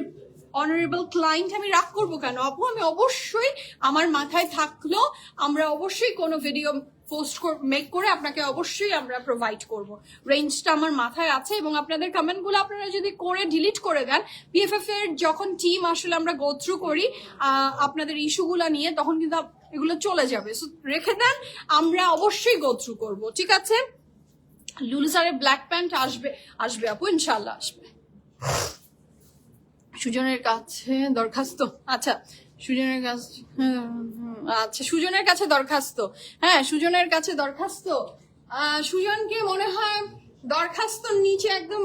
S1: অনারেবল ক্লায়েন্ট, আমি রাগ করবো কেন আপু? আমি অবশ্যই আমার মাথায় থাকলো আমরা অবশ্যই কোনো ভিডিও পোস্ট মেক করে আপনাকে অবশ্যই আমরা প্রোভাইড করব। রেঞ্জটা আমার মাথায় আছে, এবং আপনাদের কমেন্টগুলো আপনারা যদি করে ডিলিট করে দেন, পিএফএফ এর যখন টিম আসলে আমরা গো থ্রু করি আপনাদের ইস্যুগুলো নিয়ে, তখন কিন্তু এগুলো চলে যাবে। সো রেখে দেন, আমরা অবশ্যই গো থ্রু করবো, ঠিক আছে? লুলু স্যারের ব্ল্যাক প্যান্ট আসবে, আসবে আপু, ইনশাল্লাহ আসবে। সুজনের কাছে দরখাস্ত, আচ্ছা সুজনের কাছে, আচ্ছা সুজনের কাছে দরখাস্ত, হ্যাঁ সুজনের কাছে দরখাস্ত। সুজনকে মনে হয় দরখাস্তর নিচে একদম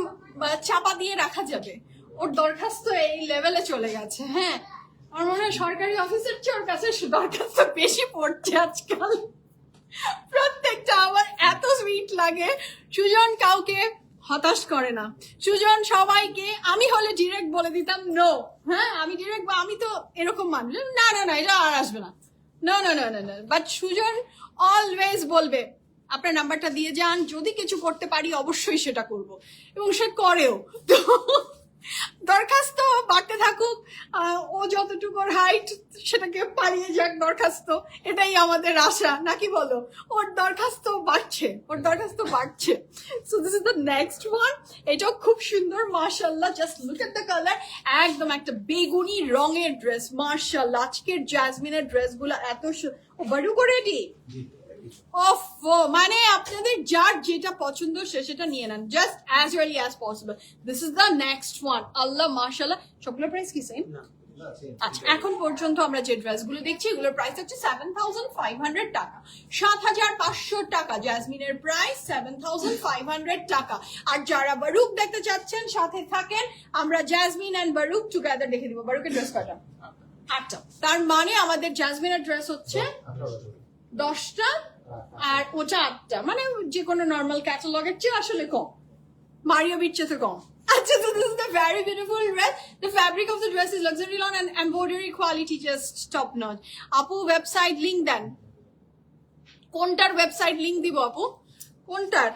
S1: চাপা দিয়ে রাখা যাবে, ওর দরখাস্ত এই লেভেলে চলে গেছে। হ্যাঁ, আমার মনে হয় সরকারি অফিসের চেয়ে ওর কাছে দরখাস্ত বেশি পড়ছে আজকাল। প্রত্যেকটা আমার এত সুইট লাগে। সুজন কাউকে হতাশ করে না, সুজন সবাইকে, আমি হলে ডিরেক্ট বলে দিতাম নো, হ্যাঁ আমি ডিরেক্ট, আমি তো এরকম মানুষ, না না না এটা আর আসবে না, না না না না না, বাট সুজন অলওয়েজ বলবে আপনার নাম্বারটা দিয়ে যান, যদি কিছু করতে পারি অবশ্যই সেটা করব, এবং সে করেও। তো দরখাস্ত বাড়তে থাকুক, ও যতটুকু হাইট সেটাকে পালিয়ে যাক দরখাস্ত, এটাই আমাদের আশা, নাকি বলো? ওর দরখাস্ত বাড়ছে, ওর দরখাস্ত বাড়ছে। So this is the next one. এটাও খুব সুন্দর, মাশাআল্লাহ, just look at the colour. একদম একটা বেগুনি রঙের ড্রেস, মাশাআল্লাহ। আজকের জ্যাসমিনের ড্রেসগুলো এত বড় করে রেডি, অফ মানে আপনাদের যার যেটা পছন্দ সে সেটা নিয়ে নেন, just as early as possible. This is the next one. আল্লাহ মাশাআল্লাহ। সবগুলোর প্রাইস কি সেম? আচ্ছা, এখন পর্যন্ত আমরা যে ড্রেসগুলো দেখছি এগুলোর প্রাইস হচ্ছে 7,500 টাকা, 7,500 টাকা জ্যাসমিনের প্রাইস, 7,500 টাকা। আর যারা বারুক দেখতে চাচ্ছেন সাথে থাকেন, আমরা জ্যাসমিন এন্ড বারুক টুগেদার দেখে দিব। বারুকের ড্রেস কয়টা? 8টা। তার মানে আমাদের জ্যাসমিনের ড্রেস হচ্ছে 10টা আর ওটা 8টা, মানে যে কোনো নর্মাল ক্যাটালগের চেয়ে আসলে কম, মারিও বিট চেয়ে কম। আচ্ছা, so this is the very beautiful dress. The fabric of the dress is luxury lawn and embroidery quality just top notch. আপু ওয়েবসাইট লিংক দেন। কোনটার ওয়েবসাইট লিংক দিব আপু? কোনটার?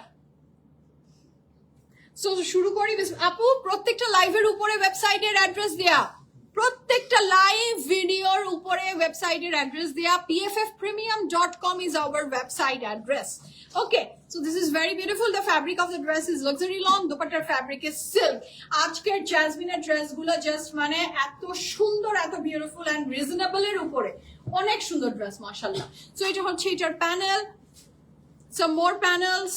S1: সো শুরু করি আপু। প্রত্যেকটা লাইভের উপরে ওয়েবসাইটের অ্যাড্রেস দেয়া, প্রত্যেকটা লাইভ ভিডিওর উপরে ওয়েবসাইটের অ্যাড্রেস দেয়া। pffpremium.com is our website address. Okay, so this is very beautiful. The fabric of the dress is luxury lawn. Dupattar fabric is silk. আজকের জ্যাসমিনের ড্রেসগুলো জাস্ট মানে এত সুন্দর, এত বিউটিফুল এন্ড রিজনেবল এর উপরে অনেক সুন্দর ড্রেস, মাশাআল্লাহ। সো এটা হচ্ছে এটার panel, some more panels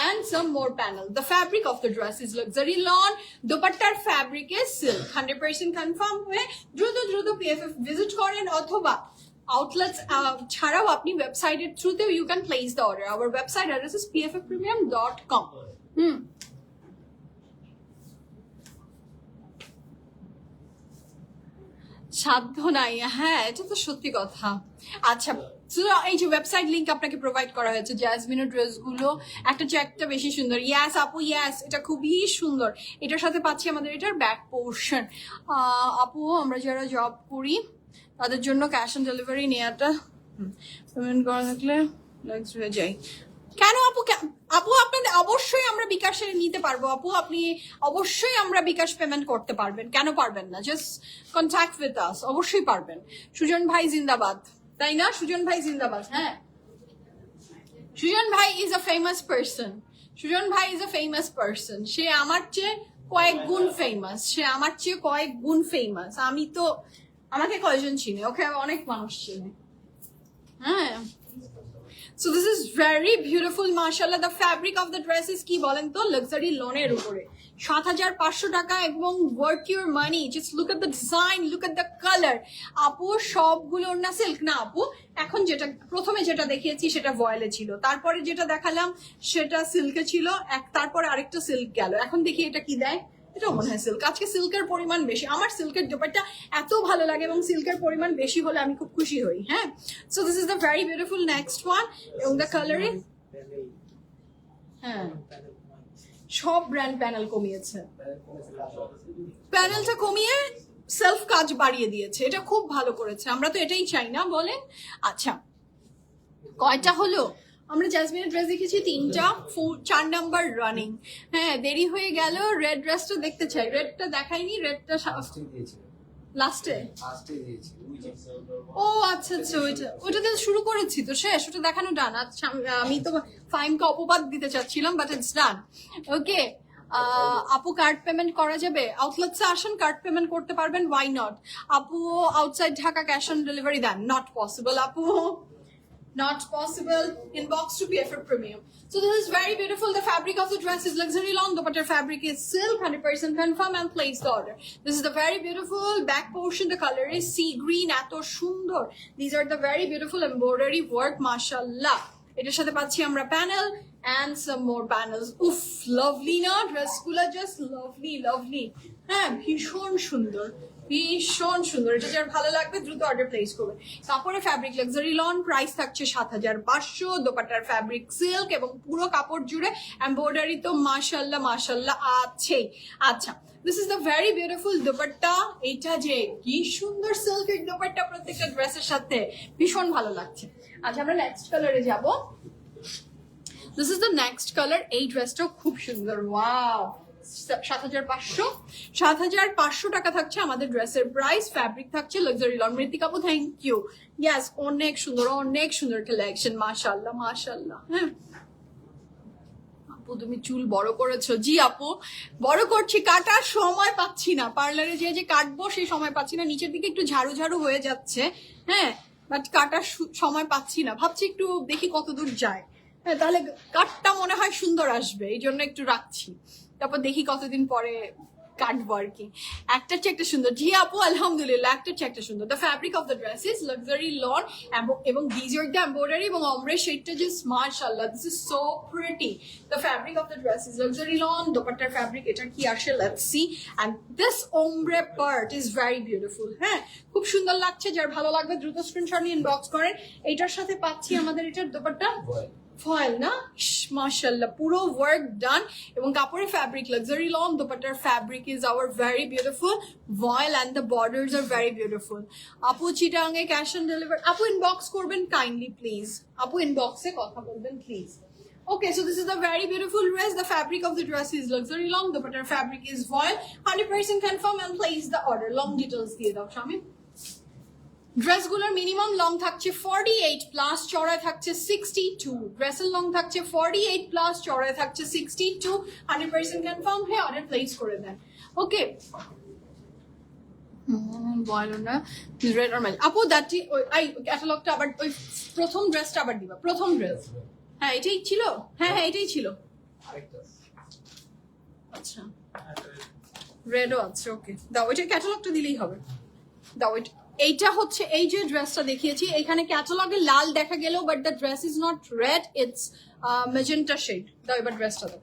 S1: and some more panel. The fabric of the dress is luxury lawn. Dupattar fabric is silk. 100% confirm হয়ে দ্রুত PFF visit করেন, অথবা outlets ছাড়াও আপনি ওয়েবসাইটের থ্রুতেও you can place the order. Our website address is pffpremium.com. সাধ্য নাই, হ্যাঁ এটা তো সত্যি কথা। আচ্ছা, এই যে ওয়েবসাইট লিংক আপনাকে প্রোভাইড করা হয়েছে। জ্যাসমিনের ড্রেসগুলো একটা চেয়ে একটা বেশি সুন্দর। ইয়াস আপু, ইয়াস এটা খুবই সুন্দর। এটার সাথে পাচ্ছি আমাদের এটার ব্যাক পোর্শন। আপু আমরা যারা জব করি তাদের জন্য ক্যাশ অন ডেলিভারি নেওয়াটা পেমেন্ট করা থাকলে নেক্সট হয়ে যায় কেন আপু? আপু আপনাদের অবশ্যই আমরা বিকাশে নিতে পারবো আপু, আপনি অবশ্যই আমরা বিকাশ পেমেন্ট করতে পারবেন, কেন পারবেন না? জাস্ট কন্ট্যাক্ট উইথ আস, অবশ্যই পারবেন। সুজন ভাই জিন্দাবাদ, তাই না? সুজন ভাই জিন্দাবাদ। হ্যাঁ Sujon bhai is a famous person, Sujon bhai is a famous person. সে আমার চেয়ে কয়েক গুণ ফেমাস, সে আমার চেয়ে কয়েক গুণ ফেমাস। আমি তো, আমাকে কয়জন চিনে, ওকে অনেক মানুষ চিনে। হ্যাঁ, so this is very beautiful, mashallah. The fabric of the dress is কি বলেন তো, লাক্সারি লনের উপরে ৭৫০০ টাকা এবং worth your money. Just look at the design, look at the color. আপু সবগুলো না সিল্ক না আপু, এখন যেটা প্রথমে যেটা দেখিয়েছি সেটা ভয়েলে ছিল, তারপরে যেটা দেখালাম সেটা সিল্কে ছিল, তারপরে আরেকটা সিল্ক গেল, এখন দেখি এটা কি দেয়। এটাও মনে হয় সিল্ক। আজকে সিল্কের পরিমাণ বেশি, আমার সিল্কের দোপাট্টা এত ভালো লাগে এবং সিল্কের পরিমাণ বেশি হলে আমি খুব খুশি হই। হ্যাঁ, so this is the very beautiful next one. এবং দ্য কালারিং, হ্যাঁ সব ব্র্যান্ড প্যানেল কমিয়েছে, প্যানেলটা কমিয়ে সেলফ কাজ বাড়িয়ে দিয়েছে, এটা খুব ভালো করেছে। আমরা তো এটাই চাই না বলেন। আচ্ছা কয়টা হলো? আমরা জাসমিনের ড্রেস দেখেছি 3টা, 4 নাম্বার রানিং। হ্যাঁ দেরি হয়ে গেল, রেড ড্রেসটা দেখতে চাই। রেডটা দেখাইনি, রেডটা লাস্টে। ও আচ্ছা আচ্ছা, ওইটা শুরু করেছি তো, শেষ, ওটা দেখানো ডান। আচ্ছা আমি তো ফাইমকে অপবাদ দিতে চাচ্ছিলাম, বাট ইটস ডান। ওকে, আপু কার্ড পেমেন্ট করা যাবে? আউটলেটসে আসেন, কার্ড পেমেন্ট করতে পারবেন, ওয়াই নট। আপু outside Dhaka cash on delivery দেন? নট পসিবল আপু, not possible. Inbox to PFR Premium. So this is very beautiful. The fabric of the dress is luxury long. The butter fabric is silk, 100% confirm, and place the order. This is the very beautiful back portion. The color is sea green. Ato shundor. These are the very beautiful embroidery work. Mashallah. এটার সাথে পাচ্ছি আমরা panel and some more panels. Uff, lovely না dress গুলো, just lovely lovely. হ্যাঁ ভীষণ সুন্দর, ভীষণ সুন্দর। এটা যার ভালো লাগবে দ্রুত অর্ডার প্লেস করবে। কাপড়ের ফ্যাব্রিক লাক্সারি লন, প্রাইস থাকছে ৭৫০০। দোপাট্টার ফ্যাব্রিক সিল্ক এবং পুরো কাপড় জুড়ে এমব্রয়ডারি তো মাশাল্লাহ মাশাল্লাহ আছেই। আচ্ছা this is the very beautiful dupatta. এটা যে কি সুন্দর সিল্কের দোপাট্টা, প্রত্যেকটা ড্রেসের সাথে ভীষণ ভালো লাগছে। আচ্ছা আমরা নেক্সট কালারে যাব। This is the next colour. এই ড্রেসটাও খুব সুন্দর, ওয়াও। ৭৫০০ টাকা থাকছে আমাদের ড্রেসের প্রাইস। ফ্যাব্রিক থাকছে লাক্সারি লন। মৃত্তিকা আপু থ্যাংক ইউ। ইয়াস অনেক সুন্দর, অনেক সুন্দর কালেকশন, মাশাআল্লাহ মাশাআল্লাহ। হ্যাঁ আপু তুমি চুল বড় করেছো? জি আপু বড় করছি, কাটার সময় পাচ্ছি না, পার্লারে যে কাটবো সেই সময় পাচ্ছি না। নিচের দিকে একটু ঝাড়ু ঝাড়ু হয়ে যাচ্ছে, হ্যাঁ বাট কাটার সময় পাচ্ছি না। ভাবছি একটু দেখি কত দূর যায়, হ্যাঁ তাহলে কাটটা মনে হয় সুন্দর আসবে, এই জন্য একটু রাখছি, তারপর দেখি কতদিন পরে কাটবো আর কি। একটা চেয়ে একটা সুন্দর। জি আপু আলহামদুলিল্লাহ, একটা চেয়ে একটা সুন্দর। The fabric of the dress is luxury lawn এবং দিজ আর দ্য এমব্রয়ডারি এবং অমরে শেডটা জাস্ট মাশাআল্লাহ, this is so pretty. The fabric of the dress is luxury lawn. দোপাট্টার ফ্যাব্রিক এটা কি আসে, let's see. And this ombre part is very beautiful. হ্যাঁ খুব সুন্দর লাগছে, যার ভালো লাগবে দ্রুত স্ক্রিনশট নিয়ে ইনবক্স করেন। এটার সাথে পাচ্ছি আমাদের এটার দোপাট্টা ফয়েল না, মাশাআল্লাহ পুরো ওয়ার্ক ডান এবং কাপড়ের ফ্যাব্রিক লাক্সারি লন। দোপাট্টার fabric is our very beautiful voile and the borders are very beautiful. আপু চিটাঙ্গে ক্যাশ অন ডেলিভারি? আপু ইনবক্স করবেন কাইন্ডলি প্লিজ, আপু ইনবক্সে কথা বলবেন প্লিজ। Okay, so this is a very beautiful dress. The fabric of the dress is luxury long. The butter fabric is voile. 100% confirm and place the order. Long details দিয়ে দাও শামি। ড্রেসগুলোর minimum long থাকছে 48 plus, চড়ায় থাকছে 62। ড্রেসের long থাকছে 48 plus, চড়ায় থাকছে 62। 100% confirm হয়ে অর্ডার প্লেস করে দেন। ওকে বলো না রেড অর ম্যাচ। আপু দ্যাট আই ক্যাটালগটা আবার ওই প্রথম ড্রেসটা আবার দিবা, প্রথম ড্রেস। হ্যাঁ এটাই ছিল, হ্যাঁ হ্যাঁ এটাই ছিল। আচ্ছা রেডও আছে, ওকে দাও, ওইটা ক্যাটালগটা দিলেই হবে, দাও। এইটা হচ্ছে এই যে ড্রেসটা দেখিয়েছি, এখানে ক্যাটালগে লাল দেখা গেল but the dress is not red, it's magenta shade. দাও এবার ড্রেসটা দাও।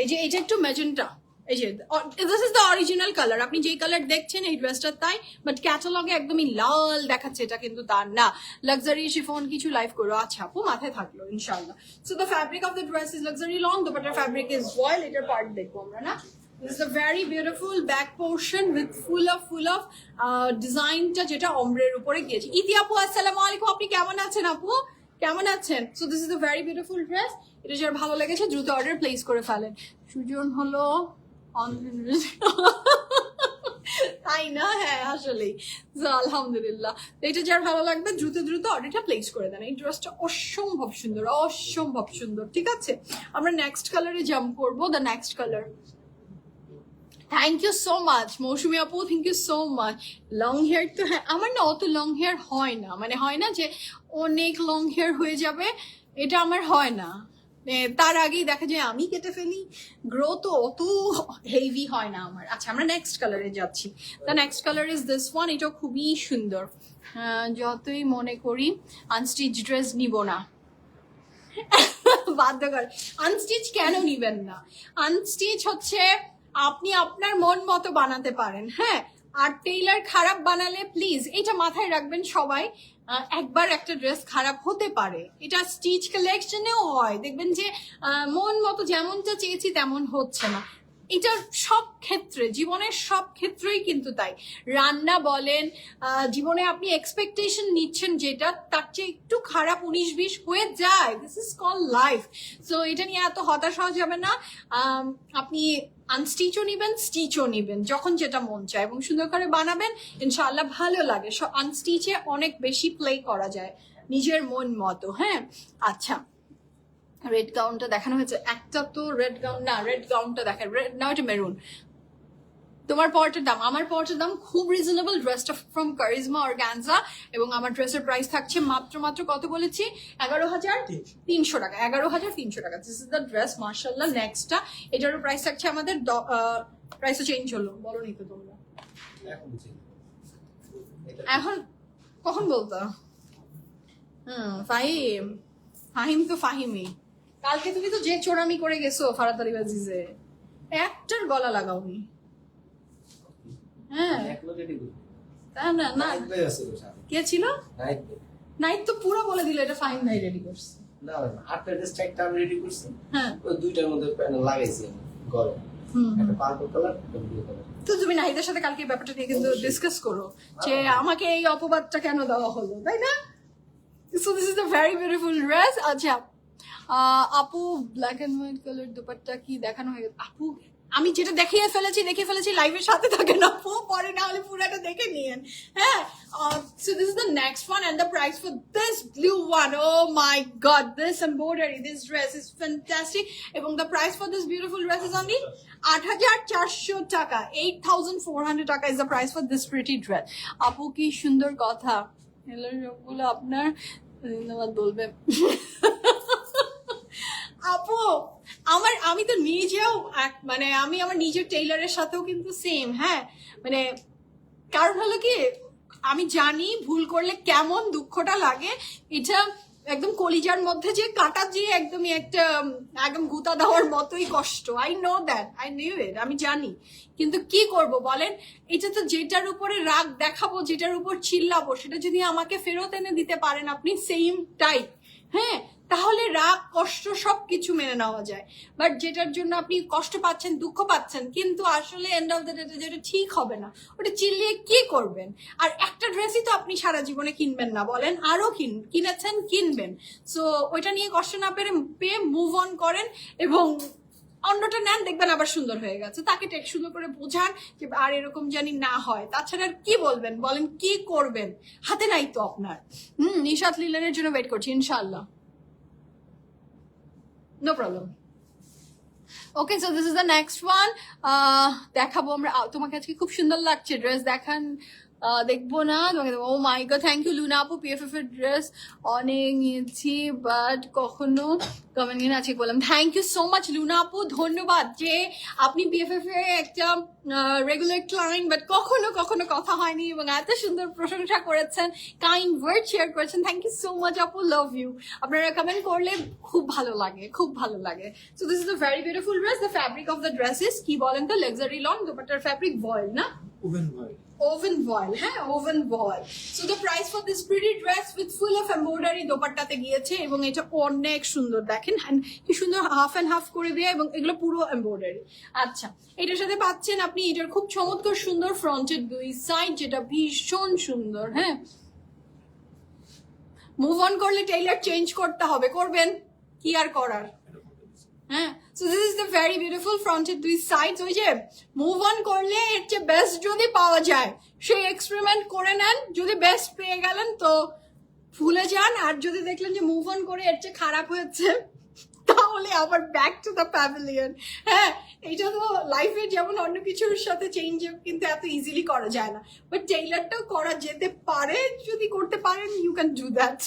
S1: এই যে এইটা একটু ম্যাজেন্টা, এই যে this is the original colour. আপনি যেই কালার দেখছেন এই ড্রেসটা তাই, বাট ক্যাটালগে একদমই লাল দেখাচ্ছে, এটা কিন্তু তার না। লাক্সারি শিফন কিছু লাইভ করো। আচ্ছা আপু মাথায় থাকলো ইনশাআল্লাহ। So the fabric of the dress is luxury lawn. The butter fabric is voile. এটার পার্ট দেখবো আমরা না। This is a very beautiful back portion with full of ডিজাইনটা যেটা অমরের উপরে গিয়েছে। ইতি আপু আসসালামু আলাইকুম, আপনি কেমন আছেন আপু, কেমন আছেন? So this is a very beautiful dress. এটা যার ভালো লেগেছে দ্রুত অর্ডার প্লেস করে ফেলেন। সুজন হলো তাই না? হ্যাঁ আসলেই। তো আলহামদুলিল্লাহ, এটা যার ভালো লাগবে দ্রুত দ্রুত অর্ডারটা প্লেস করে দেন। এই ড্রেসটা অসম্ভব সুন্দর, অসম্ভব সুন্দর। ঠিক আছে, আমরা নেক্সট কালারে জাম্প করবো। The next colour, thank you so much Mousumi আপু, thank you so much. Long hair তো হ্যাঁ, আমার না অত লং হেয়ার হয় না, মানে হয় না যে অনেক লং হেয়ার হয়ে যাবে, এটা আমার হয় না। তার আগেই দেখা যায় আমি কেটে ফেলি, গ্রো তো অত হেভি হয় না আমার। আচ্ছা আমরা নেক্সট কালারে যাচ্ছি। The next colour is this one, এটা খুবই সুন্দর। যতই মনে করি আনস্টিচ ড্রেস নিব না, বাধ্যকর। আনস্টিচ কেন নিবেন না? আনস্টিচ হচ্ছে আপনি আপনার মন মতো বানাতে পারেন, হ্যাঁ। আর টেইলার খারাপ বানালে প্লিজ এটা মাথায় রাখবেন সবাই, একবার একটা ড্রেস খারাপ হতে পারে, এটা স্টিচ কালেকশনেও হয়, দেখবেন যে মন মতো যেমনটা চেয়েছি তেমন হচ্ছে না। এটা সব ক্ষেত্রে, জীবনের সব ক্ষেত্রেই কিন্তু তাই। রান্না বলেন, জীবনে আপনি এক্সপেকটেশন নিচ্ছেন যেটা, তার চেয়ে একটু খারাপ 19-20 হয়ে যায়। This is call life. So এটা নিয়ে এত হতাশ হওয়া যাবে না। আপনি আনস্টিচও নিবেন, স্টিচও নিবেন, যখন যেটা মন চায়, এবং সুন্দর করে বানাবেন, ইনশাআল্লাহ ভালো লাগে। আনস্টিচে অনেক বেশি প্লে করা যায় নিজের মন মতো, হ্যাঁ। আচ্ছা রেড গাউনটা দেখানো হয়েছে, একটা তো রেড গাউন না, রেড গাউনটা দেখেন, রেড না এটা মেরুন। তোমার পরটার দাম, আমার পরটার দাম খুব রিজনেবল, ড্রেসটা ফ্রম কারিজমা অর্গানজা, এবং আমার ড্রেসের প্রাইস থাকছে মাত্র কত বলেছি, 11,300 টাকা, 11,300 টাকা। দিস ইজ দ্য ড্রেস, মার্শাল্লাহ। নেক্সটটা, এটারও প্রাইস থাকছে আমাদের, প্রাইসও চেঞ্জ হলো, বলো নি তো তোমরা এখন কখন বলতো? ফাহিম, ফাহিম তো ফাহিমই। কালকে তুমি তো যে চোরামি করে গেছো ফারাতালি বাজিজে, একটার গলা লাগাওনি। হ্যাঁ না না, কে ছিল? নাইট তো পুরো বলে দিল এটা ফাহিম ভাই রেডি করছে।
S2: না না, আটটা ড্রেস একটা আমি রেডি করছি,
S1: হ্যাঁ
S2: ওই দুইটার মধ্যে প্যানেল লাগাইছি আমি গরম, একটা পার্পল কালার, একটা ব্লু কালার।
S1: তো তুমি নাহিদের সাথে কালকে এই ব্যাপারটা নিয়ে কিন্তু ডিসকাস করো যে আমাকে এই অপবাদটা কেন দেওয়া হলো, তাই না? So this is the very beautiful dress. আচ্ছা আপু black and white colour dupatta কি দেখানো হয়ে গেছে? আপু আমি যেটা দেখিয়ে ফেলেছি লাইভের সাথে থাকেন আপু, পরে না হলে পুরাটা দেখে নিয়েন, হ্যাঁ। So this is the next one, and the price for this blue one, oh my god, this embroidery, this dress is fantastic, এবং the price for this beautiful dress is only 8,400 টাকা। 8,400 টাকা is the price for this pretty dress. আপু কি সুন্দর কথা, সবগুলো আপনার ধন্যবাদ বলবেন। আপু আমি তো নিজেও মানে আমি আমার নিজের টেইলারের সাথেও কিন্তু সেম, হ্যাঁ। মানে কারণ হলো কি, আমি জানি ভুল করলে কেমন দুঃখটা লাগে, এটা একদম কলিজার মধ্যে যে কাটা যে একদমই একটা একদম গুতা দেওয়ার মতোই কষ্ট। I know that, I knew it, আমি জানি। কিন্তু কি করব বলেন, এটা তো যেটার উপরে রাগ দেখাবো, যেটার উপর চিল্লাবো, সেটা যদি আমাকে ফেরত এনে দিতে পারেন আপনি সেম টাইপ, হ্যাঁ, তাহলে রাগ কষ্ট সবকিছু মেনে নেওয়া যায়। বাট যেটার জন্য আপনি কষ্ট পাচ্ছেন, দুঃখ পাচ্ছেন, কিন্তু আসলে এন্ড অফ দ্য ডে যেটা ঠিক হবে না, ওটা চিল্লিয়ে কি করবেন? আর একটা ড্রেসই তো আপনি সারা জীবনে কিনবেন না, বলেন, আরো কিনেছেন, কিনবেন। সো ওইটা নিয়ে কষ্ট না পেয়ে মুভ অন করেন, এবং অন্যটা নেন, দেখবেন আবার সুন্দর হয়ে গেছে। তাকে টেক সুন্দর করে বোঝান যে আর এরকম জানি না হয়। তাছাড়া আর কি বলবেন বলেন, কি করবেন? হাতে নাই তো আপনার। নিশাত লিলনের জন্য ওয়েট করছি ইনশাআল্লাহ, no problem. Okay, so this is the next one. দেখাবো আমরা, তোমাকে আজকে খুব সুন্দর লাগছে, ড্রেস দেখান। দেখবো না তোমাকে, ও my god, thank you Luna আপু। পিএফএফ এর ড্রেস অনেক নিয়েছি বাট কখনো কমেন্ট নিয়ে আছে বললাম। Thank you so much Luna আপু, ধন্যবাদ যে আপনি পিএফএফ এর একটা রেগুলার ক্লায়েন্ট, বাট কখনো কথা হয়নি, এবং এত সুন্দর প্রশংসা করেছেন, কাইন্ড ওয়ার্ড শেয়ার করেছেন। থ্যাংক ইউ সো মাচ আপু, লাভ ইউ। আপনারা কমেন্ট করলে খুব ভালো লাগে, খুব ভালো লাগে। So this is the very beautiful dress. The fabric of the dress is কি বলেন তো, লাক্সারি লন, দুপাট্টার ফ্যাব্রিক ভয়েল না, ওভেন ভয়েল, হ্যাঁ woven voile. So the price for this pretty dress with full of embroidery দোপাট্টাতে গিয়েছে, এবং এটা অনেক সুন্দর, দেখেন কি সুন্দর হাফ অ্যান্ড হাফ করে দেয়া, এবং এগুলো পুরো এমব্রয়ডারি। আচ্ছা এটার সাথে পাচ্ছেন আপনি এটার খুব চমৎকার সুন্দর ফ্রন্টের দুই সাইড, যেটা ভীষণ সুন্দর, হ্যাঁ। মুভ অন করলে টেইলার চেঞ্জ করতে হবে, করবেন কি আর করার, হ্যাঁ। So this is the the very beautiful ফ্রন্টের দুই সাইডস। ওই যে মুভ অন করলে এর চেয়ে বেস্ট যদি পাওয়া যায় সেই এক্সপেরিমেন্ট করে নেন, যদি বেস্ট পেয়ে গেলেন তো ভুলে যান, আর যদি দেখলেন যে মুভ অন করে এর চেয়ে খারাপ হয়েছে তাহলে আবার ব্যাক টু দ্য প্যাভিলিয়ন। হ্যাঁ, এটা তো লাইফে যেমন অন্য কিছুর সাথে চেঞ্জ কিন্তু এত ইজিলি করা যায় না, বাট টেইলারটাও করা যেতে পারে, যদি করতে পারেন ইউ ক্যান ডু দ্যাট।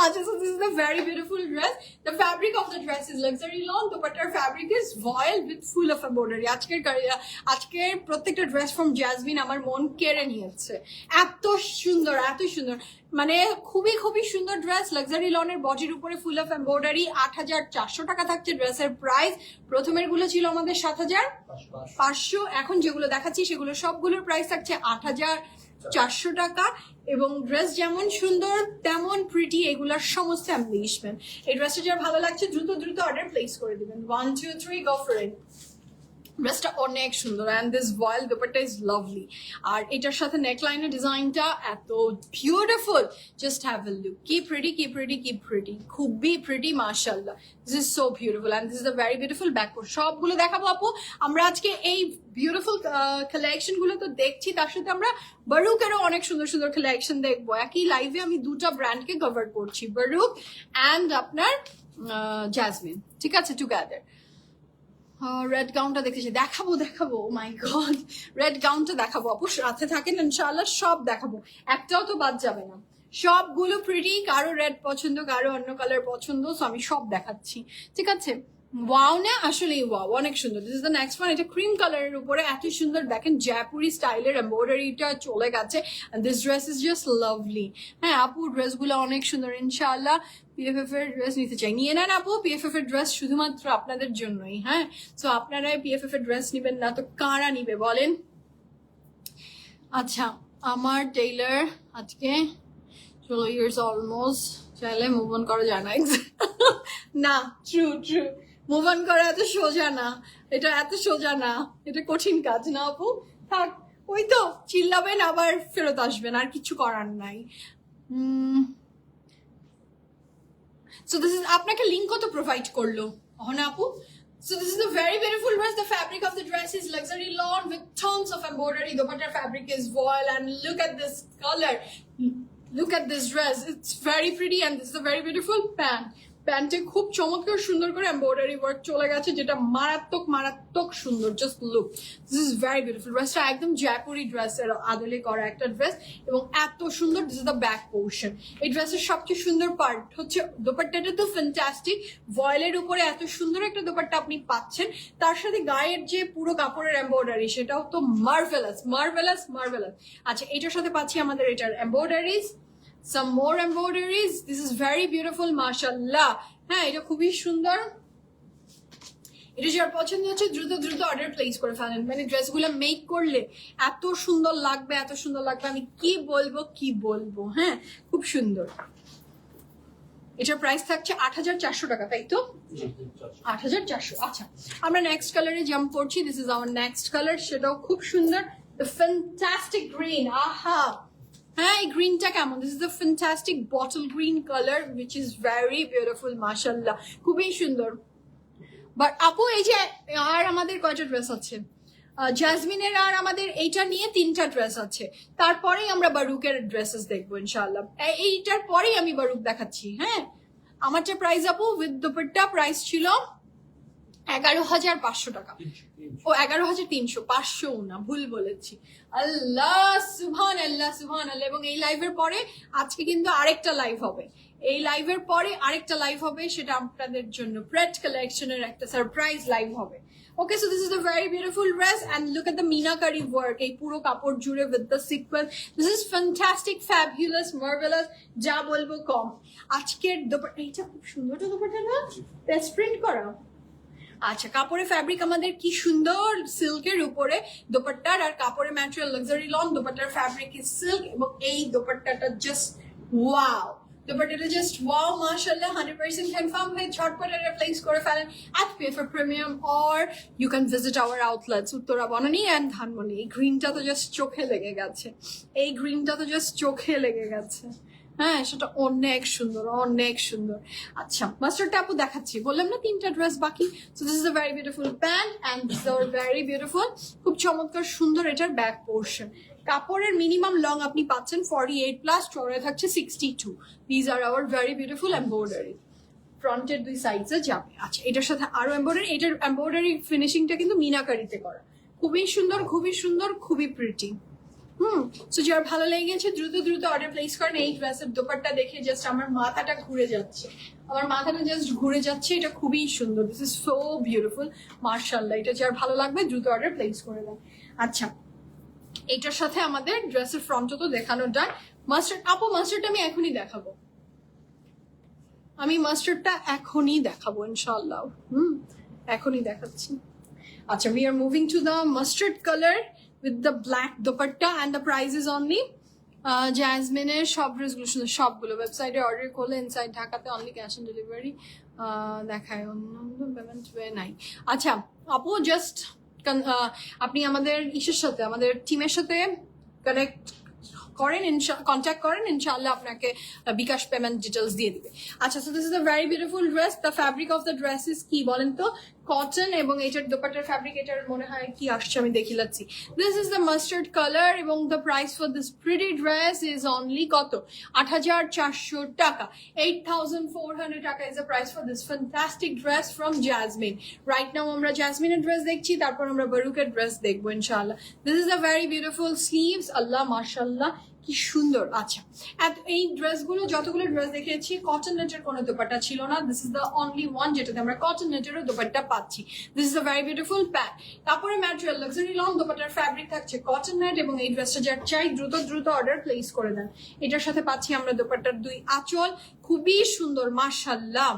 S1: আচ্ছা, so this is the very beautiful dress. The fabric of the dress is luxury lawn, দোপাট্টার fabric is voile with full of embroidery. আজকের প্রত্যেকটা ড্রেস ফ্রম জ্যাসমিন আমার মন কেড়ে নিয়েছে, এত সুন্দর এত সুন্দর, মানে খুবই খুবই সুন্দর ড্রেস। লাক্সারি লনের বডির উপরে ফুল অফ এমব্রয়ডারি। 8,400 টাকা থাকছে ড্রেসের প্রাইস। প্রথমের গুলো ছিল আমাদের 7,500, এখন যেগুলো দেখাচ্ছি সেগুলো সবগুলোর প্রাইস থাকছে 8,400 টাকা। এবং ড্রেস যেমন সুন্দর তেমন প্রিটি, এগুলার সমস্ত এমবিলিশমেন্ট। এই ড্রেসটা যার ভালো লাগছে দ্রুত দ্রুত অর্ডার প্লেস করে দিবেন। 1 2 3 গো ফর ইট। ড্রেসটা অনেক সুন্দর and this voile dupatta is lovely. আর এটার সাথে নেকলাইনের ডিজাইনটা এত beautiful, just have a look. কি প্রিটি কি প্রিটি কি প্রিটি, খুবই প্রিটি মাশাআল্লাহ। This is so beautiful and this is the very beautiful backward. সবগুলো দেখাবো আপু। আমরা আজকে এই বিউটিফুল কালেকশন গুলো তো দেখছি, তার সাথে আমরা বারুকেরও অনেক সুন্দর সুন্দর কালেকশন দেখবো। একই লাইভে আমি দুটা ব্র্যান্ডকে কভার করছি, বারুক অ্যান্ড আপনার জ্যাসমিন, ঠিক আছে, টুগেদার। রেড গাউনটা দেখেছি, দেখাবো মাই গড, রেড গাউনটা দেখাবো আপু, সাথে থাকেন ইনশাআল্লাহ, সব দেখাবো, একটাও তো বাদ যাবে না। সবগুলো প্রিটি, কারো রেড পছন্দ কারো অন্য কালার পছন্দ, সো আমি সব দেখাচ্ছি, ঠিক আছে। ওয়াও না, আসলে ওয়াও, অনেক সুন্দর। This is the next one. এটা ক্রিম কালারের উপরে এত সুন্দর, দেখেন জয়পুরি স্টাইলের এমব্রয়ডারিটা চলে গেছে। This dress is just lovely. হ্যাঁ আপু, ড্রেসগুলো অনেক সুন্দর। ইনশাআল্লাহ পিএফএফ এর ড্রেস নিতে চাই, নিয়ে নেন আপু। পিএফএফ এর ড্রেস শুধুমাত্র আপনাদের জন্যই। হ্যাঁ, সো আপনারাই পিএফএফ এর ড্রেস নিবেন না তো কারা নিবে বলেন? আচ্ছা, আমার টেইলার আজকে 16 ইয়ার্স অলমোস্ট, চাইলে মুভ অন করা যায় না। না, ট্রু ট্রু, মুভ অন করা এত সোজা না, এটা এত সোজা না, এটা কঠিন কাজ না আপু। থাক, ওই তো চিল্লাবেন আবার ফেরত আসবেন, আর কিছু করার নাই। সো দিস ইজ, আপনাকে লিঙ্ক কত প্রোভাইড করলো অহনা আপু? So this is a very beautiful dress. The fabric of the dress is luxury lawn with tons of embroidery. The butter fabric is voile, and look at this color. Look at this dress. It's very pretty, and this is a very beautiful pant. প্যান্টে খুব চমৎকার সুন্দর করে embroidery work চলে গেছে, যেটা মারাত্মক মারাত্মক সুন্দর। Just look, this is very beautiful. ড্রেসটা একদম জয়পুরি ড্রেসের আদলে করা একটা ড্রেস, এবং এত সুন্দর। This is the back portion. এই ড্রেসের সবচেয়ে সুন্দর পার্ট হচ্ছে দোপাট্টাটা তো ফ্যান্টাস্টিক, ভয়েলের উপরে এত সুন্দর একটা দোপাট্টা আপনি পাচ্ছেন, তার সাথে গায়ের যে পুরো কাপড়ের এমব্রয়ডারি সেটাও তো মার্ভেলাস মার্ভেলাস মার্ভেলাস। আচ্ছা, এটার সাথে পাচ্ছি আমাদের এটার embroideries, some more embroideries. This is very beautiful, mashallah. হ্যাঁ, এটা খুবই সুন্দর। এটা যার পছন্দ হচ্ছে দ্রুত দ্রুত অর্ডার প্লেস করে ফেলেন। মানে ড্রেসগুলো মেক করলে এত সুন্দর লাগবে, এত সুন্দর লাগবে, আমি কি বলবো। হ্যাঁ, খুব সুন্দর। এটার প্রাইস থাকছে 8,400 টাকা, তাই তো? 8,400। আচ্ছা, আমরা নেক্সট কালারে জাম্প করছি। This is hour next colour, সেটাও খুব সুন্দর। দ্য ফ্যান্টাস্টিক গ্রিন, আহা। হ্যাঁ, এই গ্রিনটা কেমন? This is the fantastic bottle green colour which is very beautiful, মাশাআল্লাহ, খুবই সুন্দর। বাট আপু, এই যে আর আমাদের কয়টা ড্রেস আছে? জ্যাসমিনের আর আমাদের এইটা নিয়ে 3টা ড্রেস আছে, তারপরেই আমরা বারুকের ড্রেসেস দেখবো ইনশাআল্লাহ। এইটার পরেই আমি বারুক দেখাচ্ছি। হ্যাঁ, আমারটা প্রাইস আপু উইথ দুপাট্টা প্রাইস ছিল 11,500 টাকা। ও 11,300, 500 না, ভুল বলেছি। আল্লাহ সুবহান আল্লাহ সুবহান আল্লাহ। এবং এই লাইভের পরে আজকে কিন্তু আরেকটা লাইভ হবে, এই লাইভের পরে আরেকটা লাইভ হবে, সেটা আপনাদের জন্য প্রেট কালেকশনের একটা সারপ্রাইজ লাইভ হবে। Okay, so this is a very beautiful dress, and look at the meenakari work. এই পুরো কাপড় জুড়ে with the sequin. This is fantastic, fabulous, marvelous. যা বলবো কম। আজকের দোপাট্টা, এইটা খুব সুন্দর তো দোপাট্টা না, পেস্ট প্রিন্ট করা। আচ্ছা, কাপড়ের ফ্যাব্রিক আমাদের কি সুন্দর, সিল্কের উপরে দোপাট্টার, আর কাপড়ের ম্যাটেরিয়াল লাক্সারি লন, দোপাট্টার ফ্যাব্রিক ইজ সিল্ক, এবং এই দোপাট্টাটা জাস্ট ওয়াও। দোপাট্টাটা জাস্ট ওয়াও, মাশাআল্লাহ, 100% কনফার্ম হয়ে ঝটপট এটা প্লেস করে ফেলেন at PFF Premium, or you can visit our outlets Uttara Banani and Dhanmondi. এই গ্রিনটা তো জাস্ট চোখে লেগে গেছে, এই গ্রিনটা তো জাস্ট চোখে লেগে গেছে। হ্যাঁ সেটা অনেক সুন্দর, অনেক সুন্দর। আচ্ছা মাস্টারটা আপু দেখাচ্ছি, বললাম না 3টা ড্রেস বাকি। So this is a very beautiful pant and this is very beautiful, খুব চমৎকার সুন্দর এটার ব্যাক পোর্শন। কাপড়ের মিনিমাম লং আপনি পাচ্ছেন 48 প্লাস, চড়াই থাকছে 62। This are our very beautiful embroidery, ফ্রন্টের 2 সাইডসে যাবে। আচ্ছা এটার সাথে আরো এমব্রয়ডারি, এটার এমব্রয়ডারি ফিনিশিংটা কিন্তু মিনাকারিতে করা, খুবই সুন্দর, খুবই সুন্দর, খুবই প্রিটি। সো যার ভালো লেগে গেছে দ্রুত দ্রুত অর্ডার প্লেস করেন। এই ড্রেসের দোপাট্টা দেখে জাস্ট আমার মাথাটা ঘুরে যাচ্ছে, আমার মাথাটা জাস্ট ঘুরে যাচ্ছে, এটা খুবই সুন্দর, দিস ইজ সো বিউটিফুল, মার্শাল্লাহ। এটা যার ভালো লাগবে দ্রুত অর্ডার প্লেস করে দেন। আচ্ছা এটার সাথে আমাদের ড্রেসের ফ্রন্টও তো দেখানো ডান। মাস্টার্ড আপু, মাস্টার্ডটা আমি এখনই দেখাবো, আমি মাস্টার্ডটা এখনই দেখাবো ইনশাআল্লাহ, এখনই দেখাচ্ছি। আচ্ছা we are moving to the mustard color with the black dupatta and the price is only জ্যাসমিনের সব ড্রেসগুলো সুন্দর, সবগুলো ওয়েবসাইটে অর্ডার করলে ইনসাইড ঢাকাতে অনলি ক্যাশ অন ডেলিভারি দেখায়, অন্য পেমেন্ট ওয়ে নাই। আচ্ছা আপু জাস্ট আপনি আমাদের ইসের সাথে, আমাদের টিমের সাথে কানেক্ট করেন, কন্ট্যাক্ট করেন, ইনশাআল্লাহ আপনাকে বিকাশ পেমেন্ট ডিটেলস দিয়ে দিবে। আচ্ছা so this is a very beautiful dress, the fabric of the dress is কি বলেন তো? কটন, এবং এটার দোপাট্টার ফ্যাব্রিক এটার মনে হয় কি আসছে আমি দেখিলাচ্ছি। This is the mustard colour এবং the price for this pretty dress is only কত? 8400 টাকা, 8400 টাকা is the price for this fantastic dress from Jazmin. Right now আমরা জ্যাসমিনের ড্রেস দেখছি, তারপর আমরা বারুকের ড্রেস দেখবো ইনশাআল্লাহ। This is a very beautiful sleeves, আল্লাহ মাশাআল্লাহ কি সুন্দর। আচ্ছা এই ড্রেসগুলো যতগুলো ড্রেস দেখিয়েছি কটন নেটের কোনো দোপাট্টা ছিল না, this is the only one যেটাতে আমরা কটন নেটেরও দোপাট্টা পাচ্ছি। This is a very beautiful pant, তারপরে ম্যাটেরিয়াল লাক্সারি লং দোপাট্টার ফ্যাব্রিক থাকছে কটন নেট, এবং এই ড্রেসটা যার চাই দ্রুত দ্রুত অর্ডার প্লেস করে দেন। এটার সাথে পাচ্ছি আমরা দোপাট্টার 2 আঁচল, খুবই সুন্দর মাশাআল্লাহ।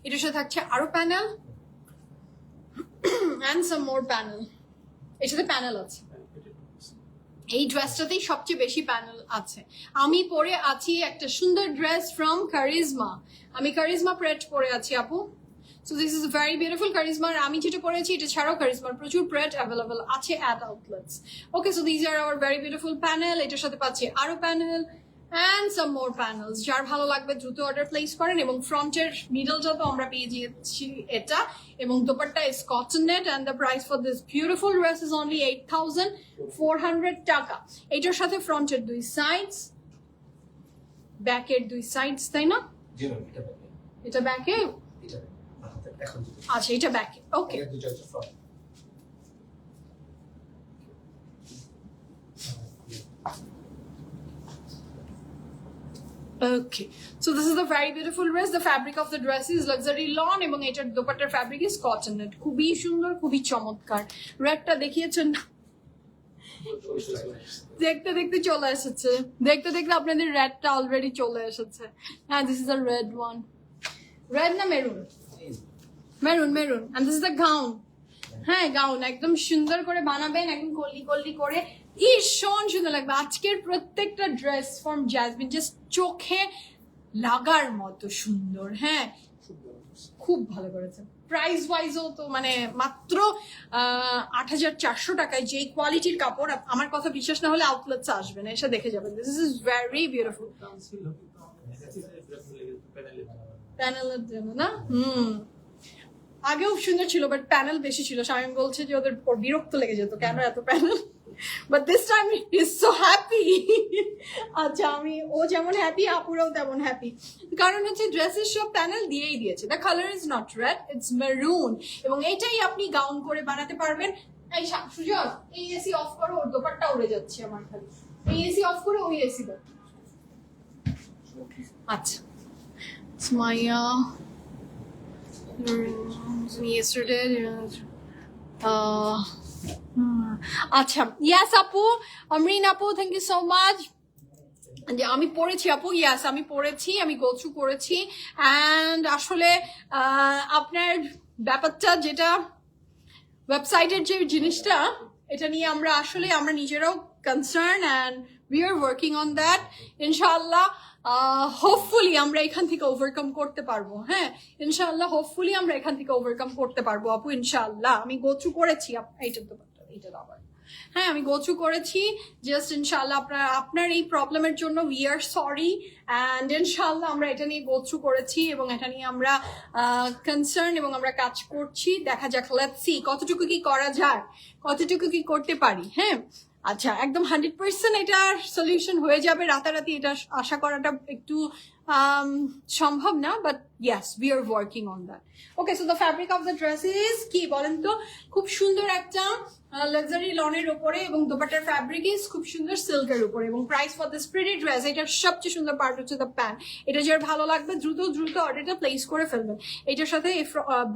S1: এটার সাথে থাকছে আরো panel and some more panel, এর সাথে প্যানেল আছে, এই ড্রেসটাতেই সবচেয়ে বেশি প্যানেল আছে। আমি পরে আছি একটা সুন্দর ড্রেস ফ্রম কারিজমা, আমি কারিজমা প্রেট পরে আছি আপু। So this is very beautiful কারিজমার, আমি যেটা পরেছি এটা ছাড়াও কারিজমার প্রচুর প্রেট অ্যাভেলেবল আছে at outlets. Okay so this are our very beautiful panel, এটার সাথে পাচ্ছি আরো panel and some more panels. যার ভালো লাগবে দ্রুত অর্ডার প্লেস করেন। এবং ফ্রন্টের মিডলটা তো আমরা পেয়ে গিয়েছি এটা, এবং dupatta is cotton net and the price for this beautiful dress is only 8400 টাকা। এটার সাথে ফ্রন্টের 2 সাইডস, ব্যাকের 2 সাইডস, তাই না?
S2: জি ম্যাম, এটা ব্যাকে,
S1: এটা ব্যাকে,
S2: এটা এখন
S1: আচ্ছা এটা ব্যাকে, ওকে।
S2: এটা দুটো হচ্ছে front.
S1: Okay, so this is the very beautiful dress. The fabric of the dress is luxury lawn এবং এটার দোপাট্টার fabric is cotton net, খুবই সুন্দর, খুবই চমৎকার। রেডটা দেখিয়েছেন, দেখতে দেখতে চলে এসেছে, দেখতে দেখতে আপনাদের রেডটা অলরেডি চলে এসেছে। হ্যাঁ this is a red one, red না maroon, maroon maroon, and this is the gown। হ্যাঁ গাউন একদম সুন্দর করে বানাবেন, একদম কল্লি কল্লি করে, ভীষণ সুন্দর লাগবে। আজকের প্রত্যেকটা ড্রেস ফ্রম জ্যাসমিন জাস্ট চোখে লাগার মতো সুন্দর। হ্যাঁ খুব ভালো করেছে, প্রাইস ওয়াইজও তো মানে মাত্র 8400 টাকায় যেই কোয়ালিটির কাপড়, আমার কথা বিশ্বাস না হলে আউটলেটস আসবেন, এসে দেখে যাবেন। This is very beautiful. প্যানেলের জন্য না, আগেও সুন্দর ছিল বাট প্যানেল বেশি ছিল। শামিম বলছে যে ওদের বিরক্ত লেগে যেত কেন এত panel, but this time is so happy. আচ্ছা ও যেমন হ্যাপি আপুরাও তেমন হ্যাপি, কারণ হচ্ছে ড্রেসের সব প্যানেল দিয়েই দিয়েছে। The colour is not red, it's maroon, এবং এইটাই আপনি গাউন করে বানাতে পারবেন। এই সুজন এই এসি অফ করো, ওর দোপাট্টা উড়ে যাচ্ছে আমার খালি, এই এসি অফ করে ওই এসি দাও। আচ্ছা স্মাইয়া yesterday আচ্ছা ইয়াস আপু, অমরিন আপু থ্যাংক ইউ সো মাচ। আমি পড়েছি আপু, ইয়াস আমি পড়েছি, আমি গো থ্রু করেছি। অ্যান্ড আসলে আপনার ব্যাপারটা যেটা ওয়েবসাইটের যে জিনিসটা, এটা নিয়ে আমরা আসলে আমরা নিজেরাও concern and we are working on that. ইনশাআল্লাহ হোপফুলি আমরা এখান থেকে ওভারকাম করতে পারবো। হ্যাঁ ইনশাআল্লাহ হোপফুলি আমরা এখান থেকে ওভারকাম করতে পারবো আপু ইনশাআল্লাহ। আমি গো থ্রু করেছি এইটার তো এইটার আবার হ্যাঁ আমি গো থ্রু করেছি, জাস্ট ইনশাল্লাহ আপনার এই প্রবলেমের জন্য উই আর সরি, অ্যান্ড ইনশাল্লাহ আমরা এটা নিয়ে গো থ্রু করেছি এবং এটা নিয়ে আমরা কনসার্ন এবং আমরা কাজ করছি। দেখা যাক, লেটস সি কতটুকু কি করা যায়, কতটুকু কি করতে পারি। হ্যাঁ আচ্ছা, একদম 100% এটার সলিউশন হয়ে যাবে রাতারাতি, এটা আশা করাটা একটু সম্ভব না, but yes we are working on that. Okay, so the fabric of the dress is কি বলেন তো? খুব সুন্দর একটা লাক্সারি লনের উপরে এবং দোপাট্টার ফ্যাব্রিক ইজ খুব সুন্দর সিল্কের উপরে, এবং price for this pretty dress, এটার সবচেয়ে সুন্দর পার্ট হচ্ছে দ্য প্যান্ট। এটা যার ভালো লাগবে দ্রুত অর্ডারটা প্লেস করে ফেলবেন। এটার সাথে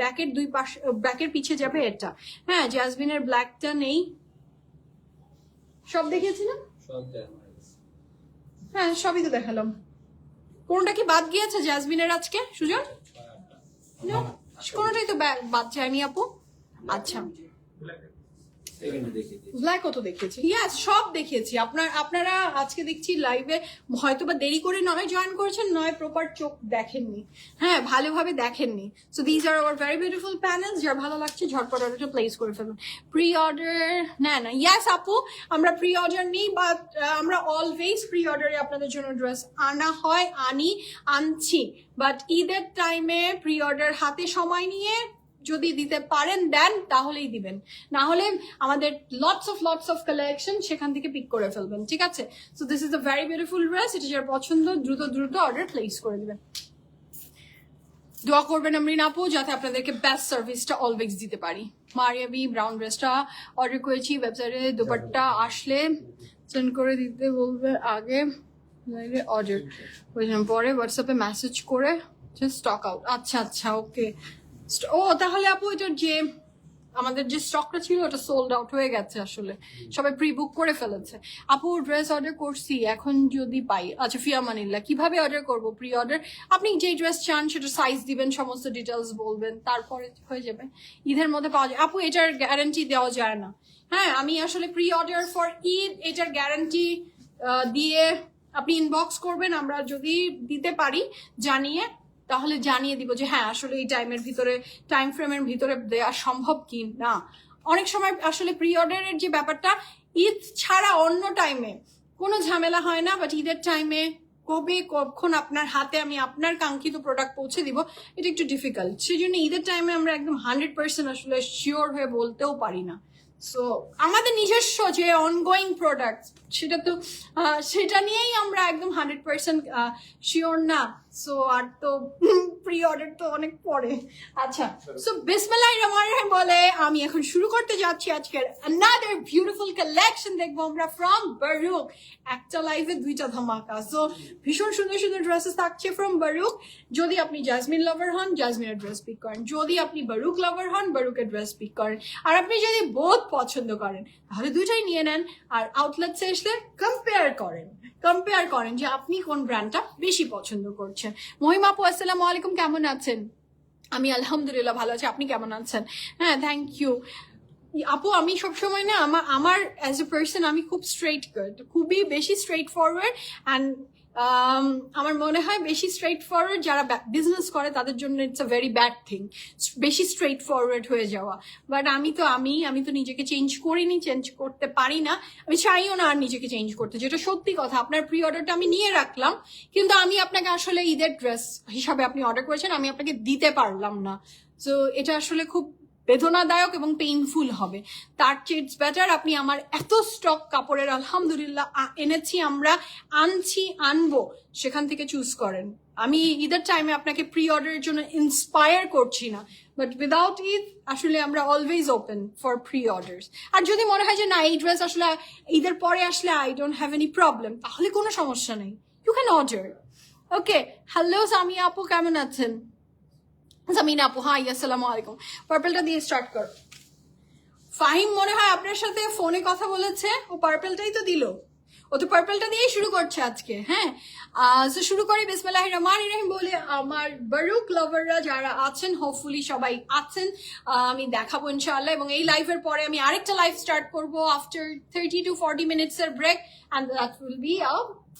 S1: ব্যাকের দুই পাশ, ব্যাকের পিছে যাবে এটা। হ্যাঁ জ্যাসমিনের ব্ল্যাকটা নেই, সব দেখিয়েছি না? হ্যাঁ সবই তো দেখালাম। কোনটা কি বাদ গিয়েছে জ্যাসমিনের আজকে সুজন? কোনটাই তো বাদ যায়নি আপু। আচ্ছা ব্ল্যাকও তো দেখিয়েছি, ইয়াস সব দেখিয়েছি। আপনারা আজকে দেখছি লাইভে হয়তো বা দেরি করে নয় জয়েন করেছেন, নয় প্রপার চোখ দেখেননি, হ্যাঁ ভালোভাবে দেখেননি। So these are our very beautiful panels, যার ভালো লাগছে ঝটপট অর্ডারটা প্লেস করে ফেলবেন। প্রি অর্ডার না ইয়াস আপু, আমরা প্রি অর্ডার নিই, বাট আমরা অলওয়েজ প্রি অর্ডারে আপনাদের জন্য ড্রেস আনা হয়, আনছি, বাট ঈদের টাইমে প্রি অর্ডার হাতে সময় নিয়ে যদি দিতে পারেন দেন তাহলেই দিবেন, না হলে আমাদের লটস অফ কালেকশন সেখান থেকে পিক করে ফেলবেন, ঠিক আছে? So this is a very beautiful dress, এটা যার পছন্দ দ্রুত অর্ডার প্লেস করে দিবেন। দোয়া করবেন আমরিন আপু যাতে আপনাদেরকে বেস্ট সার্ভিসটা অলওয়েজ দিতে পারি। মারিয়াবি ব্রাউন ড্রেসটা অর্ডার করেছি ওয়েবসাইটে, দোপাট্টা আসলে সেন্ড করে দিতে বলবে, আগে অর্ডার পরে হোয়াটসঅ্যাপে মেসেজ করে স্টক আউট। আচ্ছা ওকে। ও তাহলে আপু এটার যে আমাদের যে স্টকটা ছিল ওটা সোল্ড আউট হয়ে গেছে, আসলে সবাই প্রি বুক করে ফেলেছে। আপু ড্রেস অর্ডার করছি, এখন যদি পাই। আচ্ছা ফিয়ামানিল্লাহ, কিভাবে অর্ডার করব? প্রি অর্ডার আপনি যেই ড্রেস চান সেটা সাইজ দিবেন, সমস্ত ডিটেলস বলবেন, তারপরে হয়ে যাবে। ঈদের মধ্যে পাওয়া যায় আপু, এটার গ্যারান্টি দেওয়া যায় না। হ্যাঁ আমি আসলে প্রি অর্ডার ফর ঈদ এটার গ্যারান্টি দিয়ে আপনি ইনবক্স করবেন, আমরা যদি দিতে পারি জানিয়ে তাহলে জানিয়ে দিব যে হ্যাঁ আসলে এই টাইম ফ্রেমের ভিতরে দেওয়া সম্ভব কি না। অনেক সময় আসলে প্রি অর্ডারের যে ব্যাপারটা ঈদ ছাড়া অন্য টাইমে কোনো ঝামেলা হয় না, বাট ঈদের টাইমে কখন আপনার হাতে আমি আপনার কাঙ্ক্ষিত প্রোডাক্ট পৌঁছে দিব এটা একটু ডিফিকাল্ট। সেই জন্য ঈদের টাইমে আমরা একদম 100% আসলে শিওর হয়ে বলতেও পারি না। সো আমাদের নিজস্ব যে অনগোয়িং প্রোডাক্ট সেটা নিয়েই আমরা একদম 100% শিওর না। সো আর তো প্রি অর্ডার তো অনেক পরে। আচ্ছা সো বিসমিল্লাহির রহমানির রহিম বলে আমি এখন শুরু করতে যাচ্ছি আজকের another beautiful collection দেখবো আমরা ফ্রম বারুক। একটা লাইভে দুইটা ধামাকা, সো ভীষণ সুন্দর ড্রেসেস থাকছে ফ্রম বারুক। যদি আপনি জাসমিন লাভার হন জাসমিনের ড্রেস পিক করেন, যদি আপনি বারুক লাভার হন বারুকের ড্রেস পিক করেন, আর আপনি যদি বোথ পছন্দ করেন তাহলে দুইটাই নিয়ে নেন, আর আউটলেটসে আসলে কম্পেয়ার করেন যে আপনি কোন ব্র্যান্ডটা বেশি পছন্দ করছেন। মহিমা আপু আসসালামু আলাইকুম, কেমন আছেন? আমি আলহামদুলিল্লাহ ভালো আছি, আপনি কেমন আছেন? হ্যাঁ থ্যাংক ইউ আপু। আমি সবসময় না আমার অ্যাজ এ পার্সন আমি খুব খুবই বেশি স্ট্রেট ফরওয়ার্ড, অ্যান্ড আমার মনে হয় বেশি স্ট্রেট ফরওয়ার্ড যারা বিজনেস করে তাদের জন্য it's a very bad thing, বেশি স্ট্রেট ফরওয়ার্ড হয়ে যাওয়া। বাট আমি তো নিজেকে চেঞ্জ করিনি, চেঞ্জ করতে পারি না, আমি চাইও না আর নিজেকে চেঞ্জ করতে, যেটা সত্যি কথা। আপনার প্রি অর্ডারটা আমি নিয়ে রাখলাম, কিন্তু আমি আপনাকে আসলে ঈদের ড্রেস হিসাবে আপনি অর্ডার করেছেন, আমি আপনাকে দিতে পারলাম না। সো এটা আসলে খুব বেদনাদায়ক এবং পেইনফুল হবে। তার চেয়ে ইটস বেটার আপনি আমার এত স্টক কাপড়ের আলহামদুলিল্লাহ এনেছি, আমরা আনবো, সেখান থেকে চুজ করেন। আমি ঈদের টাইমে আপনাকে প্রি অর্ডারের জন্য ইন্সপায়ার করছি না, বাট উইদাউট ঈদ আসলে আমরা always open for pre orders. আর যদি মনে হয় যে না এই ড্রেস আসলে ঈদের পরে আসলে I don't have any problem, তাহলে কোনো সমস্যা নেই, you can order. Okay hello Samia আপু, কেমন আছেন? জামিনা আপু হাই আসসালামু আলাইকুম। পার্পলটা দিয়ে স্টার্ট করো। ফাহিম মনে হয় আপনার সাথে ফোনে কথা বলেছে, ও পার্পলটাই তো দিল, ও তো পার্পলটা দিয়েই শুরু করছে আজকে। হ্যাঁ তো শুরু করি বিসমিল্লাহির রহমানির রহিম বলে। আমার বারুক লাভাররা যারা আছেন হোপফুলি সবাই আছেন, আমি দেখাবো ইনশাআল্লাহ, এবং এই লাইভের পরে আমি আরেকটা লাইভ স্টার্ট করবো আফটার 30 to 40 minutes এর break, and that will be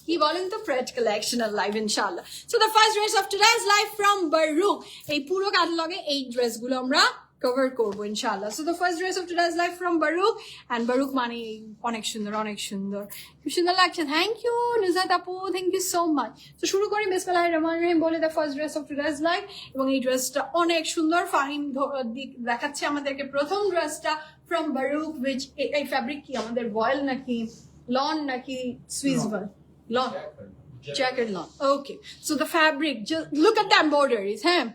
S1: কি বলেন তো ফ্রেড কালেকশনাল লাইভ ইনশাআল্লাহ। So the first dress of today's live from Baroque. এই পুরো ক্যাটালগে এই ড্রেসগুলো আমরা কভার করবো ইনশাআল্লাহ। So the first dress of today's life from Baroque, and Baroque মানে অনেক সুন্দর, অনেক সুন্দর, খুব সুন্দর লাগছে। থ্যাংক ইউ নুজাত আপু, থ্যাংক ইউ সো মাচ। তো শুরু করি বিসমিল্লাহির রহমানির রহিম বলে the first dress of today's life. এবং এই ড্রেসটা অনেক সুন্দর। ফাহিম দেখাচ্ছে আমাদেরকে প্রথম ড্রেসটা ফ্রম বারুক, উইচ এই ফ্যাব্রিক কি আমাদের ভয়েল নাকি লন নাকি swiss voile? Lawn, jacket lawn. Okay, so the fabric, look at the embroideries. হ্যাঁ,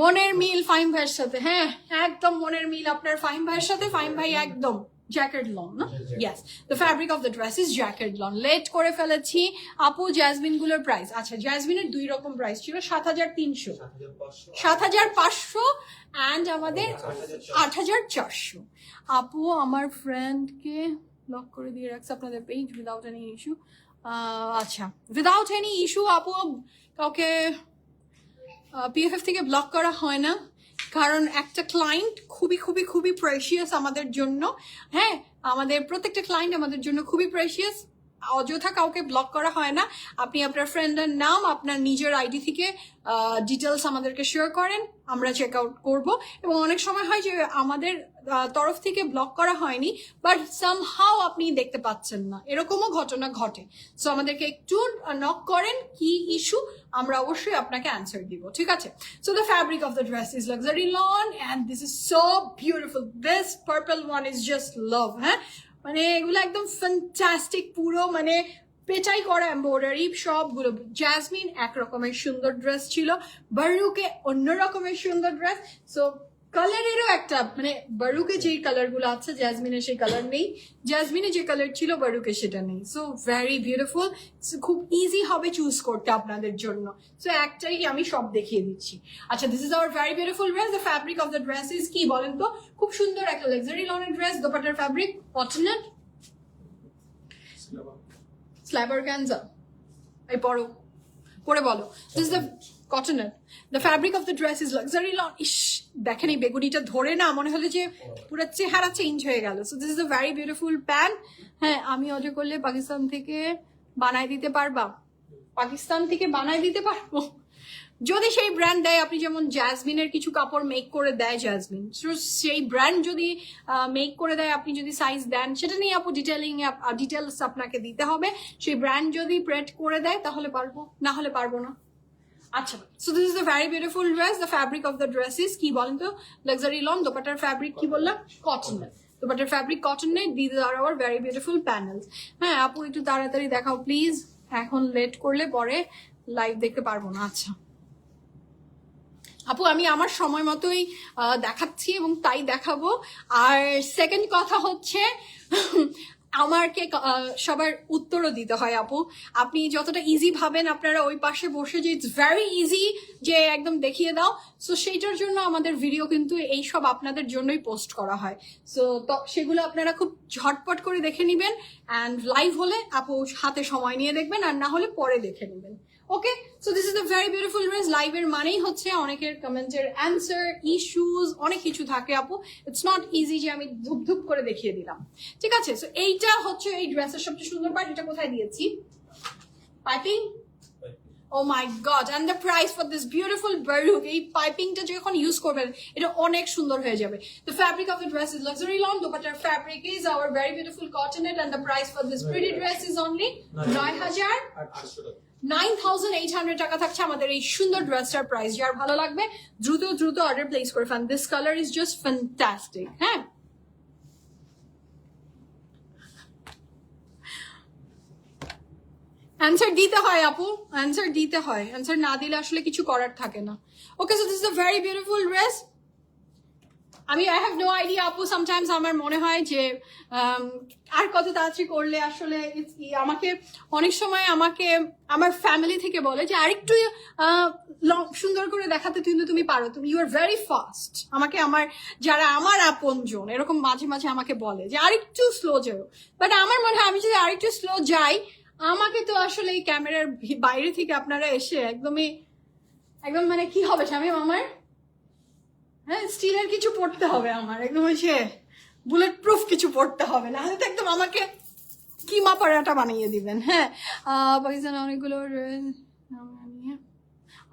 S1: মনের মিল ফাহিম ভাইয়ের সাথে, হ্যাঁ একদম মনের মিল আপনার ফাহিম ভাইয়ের সাথে। ফাহিম ভাই একদম জ্যাকেট লন না? Yes, the fabric of the dress is jacket lawn. Late করে ফেলেছি আপু। জ্যাসমিন গুলোর প্রাইস, আচ্ছা জ্যাসমিনের দুই রকম প্রাইস ছিল, 7,300, 7,500 অ্যান্ড আমাদের 8,400। আপু আমার ফ্রেন্ডকে ব্লক করে দিয়ে রাখছে আপনাদের পেজ উইদাউট এনি ইস্যু। আচ্ছা, উইদাউট এনি ইস্যু আপু, কাউকে পিএফএফ থেকে ব্লক করা হয় না, কারণ একটা ক্লায়েন্ট খুবই খুবই খুবই প্রেশিয়াস আমাদের জন্য। হ্যাঁ, আমাদের প্রত্যেকটা ক্লায়েন্ট আমাদের জন্য খুবই প্রেশিয়াস। অযথা কাউকে ব্লক করা হয় না। আপনি আপনার ফ্রেন্ডের নাম, আপনার নিজের আইডি থেকে ডিটেলস আমাদেরকে শেয়ার করেন, আমরা চেক আউট করবো। এবং অনেক সময় হয় যে আমাদের তরফ থেকে ব্লক করা হয়নি, বাট সামহাও আপনি দেখতে পাচ্ছেন না, এরকমও ঘটনা ঘটে। সো আমাদেরকে একটু নক করেন, কি ইস্যু, আমরা অবশ্যই আপনাকে অ্যান্সার দিব, ঠিক আছে? So the fabric of the dress is luxury loan and this is so beautiful. This purple one is just love. হ্যাঁ, মানে এগুলো একদম ফ্যান্টাস্টিক, পুরো মানে পেটাই করা এমব্রয়ডারি সবগুলো। জ্যাসমিন এক রকমের সুন্দর ড্রেস ছিল, বারুকে অন্য রকমের সুন্দর ড্রেস। সো কালারেরও একটা মানে বারুকে যেই কালারগুলো আছে জ্যাসমিনের সেই কালার নেই, জ্যাসমিনে যে কালার ছিল বারুকে সেটা নেই। সো ভেরি বিউটিফুল, খুব ইজি হবে চুজ করতে আপনাদের জন্য। সো একটাই আমি সব দেখিয়ে দিচ্ছি। আচ্ছা, this is our very beautiful dress. The fabric of the dress is কি বলেন তো? খুব সুন্দর একটা লাক্সারি লনের ড্রেস। দোপাট্টার ফ্যাব্রিক কটনের স্ল্যাব অর্গানজা। এই পড়ো, পরে বলো। দিস ইজ দ্য কটনের। The fabric of the dress is luxury lawn. ইস, দেখেন এই বেগুনিটা ধরে না মনে হলো যে পুরো চেহারা চেঞ্জ হয়ে গেল। So this is the very beautiful pant. হ্যাঁ, আমি অর্ডার করলে পাকিস্তান থেকে বানাই দিতে পারবা? পাকিস্তান থেকে বানাই দিতে পারবো যদি সেই ব্র্যান্ড দেয়। আপনি যেমন জ্যাসমিনের কিছু কাপড় মেক করে দেয় জ্যাসমিন, সেই ব্র্যান্ড যদি মেক করে দেয়, আপনি যদি সাইজ দেন, সেটা নিয়ে আপু ডিটেলস আপনাকে দিতে হবে। সেই ব্র্যান্ড যদি প্রিন্ট করে দেয় তাহলে পারবো, না হলে পারবো না। আচ্ছা, so this is the very beautiful dress. The fabric of the dress is কি বলেন তো? Luxury lawn. দোপাট্টার ফ্যাব্রিক কি বললাম? কটনের। দোপাট্টার ফ্যাব্রিক কটনের। This are our very beautiful panels. হ্যাঁ আপু, একটু তাড়াতাড়ি দেখাও প্লিজ, এখন লেট করলে পরে লাইভ দেখতে পারবো না। আচ্ছা আপু, আমি আমার সময় মতোই দেখাচ্ছি এবং তাই দেখাবো। আর সেকেন্ড কথা হচ্ছে আমাকে সবার উত্তরও দিতে হয় আপু। আপনি যতটা ইজি ভাবেন আপনারা ওই পাশে বসে যে ইটস ভেরি ইজি যে একদম দেখিয়ে দাও, সো সেইটার জন্য আমাদের ভিডিও কিন্তু এইসব আপনাদের জন্যই পোস্ট করা হয়। সো সেগুলো আপনারা খুব ঝটপট করে দেখে নেবেন, অ্যান্ড লাইভ হলে আপু হাতে সময় নিয়ে দেখবেন, আর না হলে পরে দেখে নেবেন। Okay, so this is the very beautiful dress. লাইভের মানেই হচ্ছে অনেকের কমেন্টের অ্যান্সার, ইস্যুজ, অনেক কিছু থাকে আপু। ইটস নট ইজি যে আমি ধুপ ধুপ করে দেখিয়ে দিলাম, ঠিক আছে? সো এইটা হচ্ছে এই ড্রেসের সবচেয়ে সুন্দর পার্ট। এটা কোথায় দিয়েছি? Piping. Oh my god, and the price for this beautiful Baroque, এই পাইপিংটা যখন ইউজ করবেন এটা অনেক সুন্দর হয়ে যাবে। The fabric of the dress is luxury lawn. Dupatta fabric is our very beautiful cottonette, and the price for this pretty dress is only 9,800 টাকা থাকছে আমাদের এই সুন্দর ড্রেসটার প্রাইস। যার ভালো লাগবে দ্রুত দ্রুত অর্ডার প্লেস করে ফেলেন। This colour is just fantastic. হ্যাঁ, অ্যান্সার দিতে হয় আপু, অ্যান্সার দিতে হয়, অ্যান্সার না দিলে আসলে কিছু করার থাকে না। Okay, so this is a very beautiful dress. I have no idea আপু, সামটাইমস আমার মনে হয় যে আর কত তাড়াতাড়ি করলে আসলে আমাকে অনেক সময় আমার ফ্যামিলি থেকে বলে যে আরেকটু সুন্দর করে দেখাতে কিন্তু তুমি পারো, তুমি ইউ আর ভেরি ফাস্ট। আমাকে যারা আমার আপনজন এরকম মাঝে মাঝে আমাকে বলে যে আরেকটু স্লো যাও, বাট আমার মনে হয় আমি যদি আরেকটু স্লো যাই, আমাকে তো আসলে এই ক্যামেরার বাইরে থেকে আপনারা এসে একদম মানে কি হবে শামীম আমার, হ্যাঁ স্টিলের কিছু পড়তে হবে আমার, একদম হচ্ছে বুলেট প্রুফ কিছু পড়তে হবে, না হলে তো একদম আমাকে কিমা পাড়াটা বানিয়ে দিবেন। হ্যাঁ, পাকিস্তানে অনেকগুলো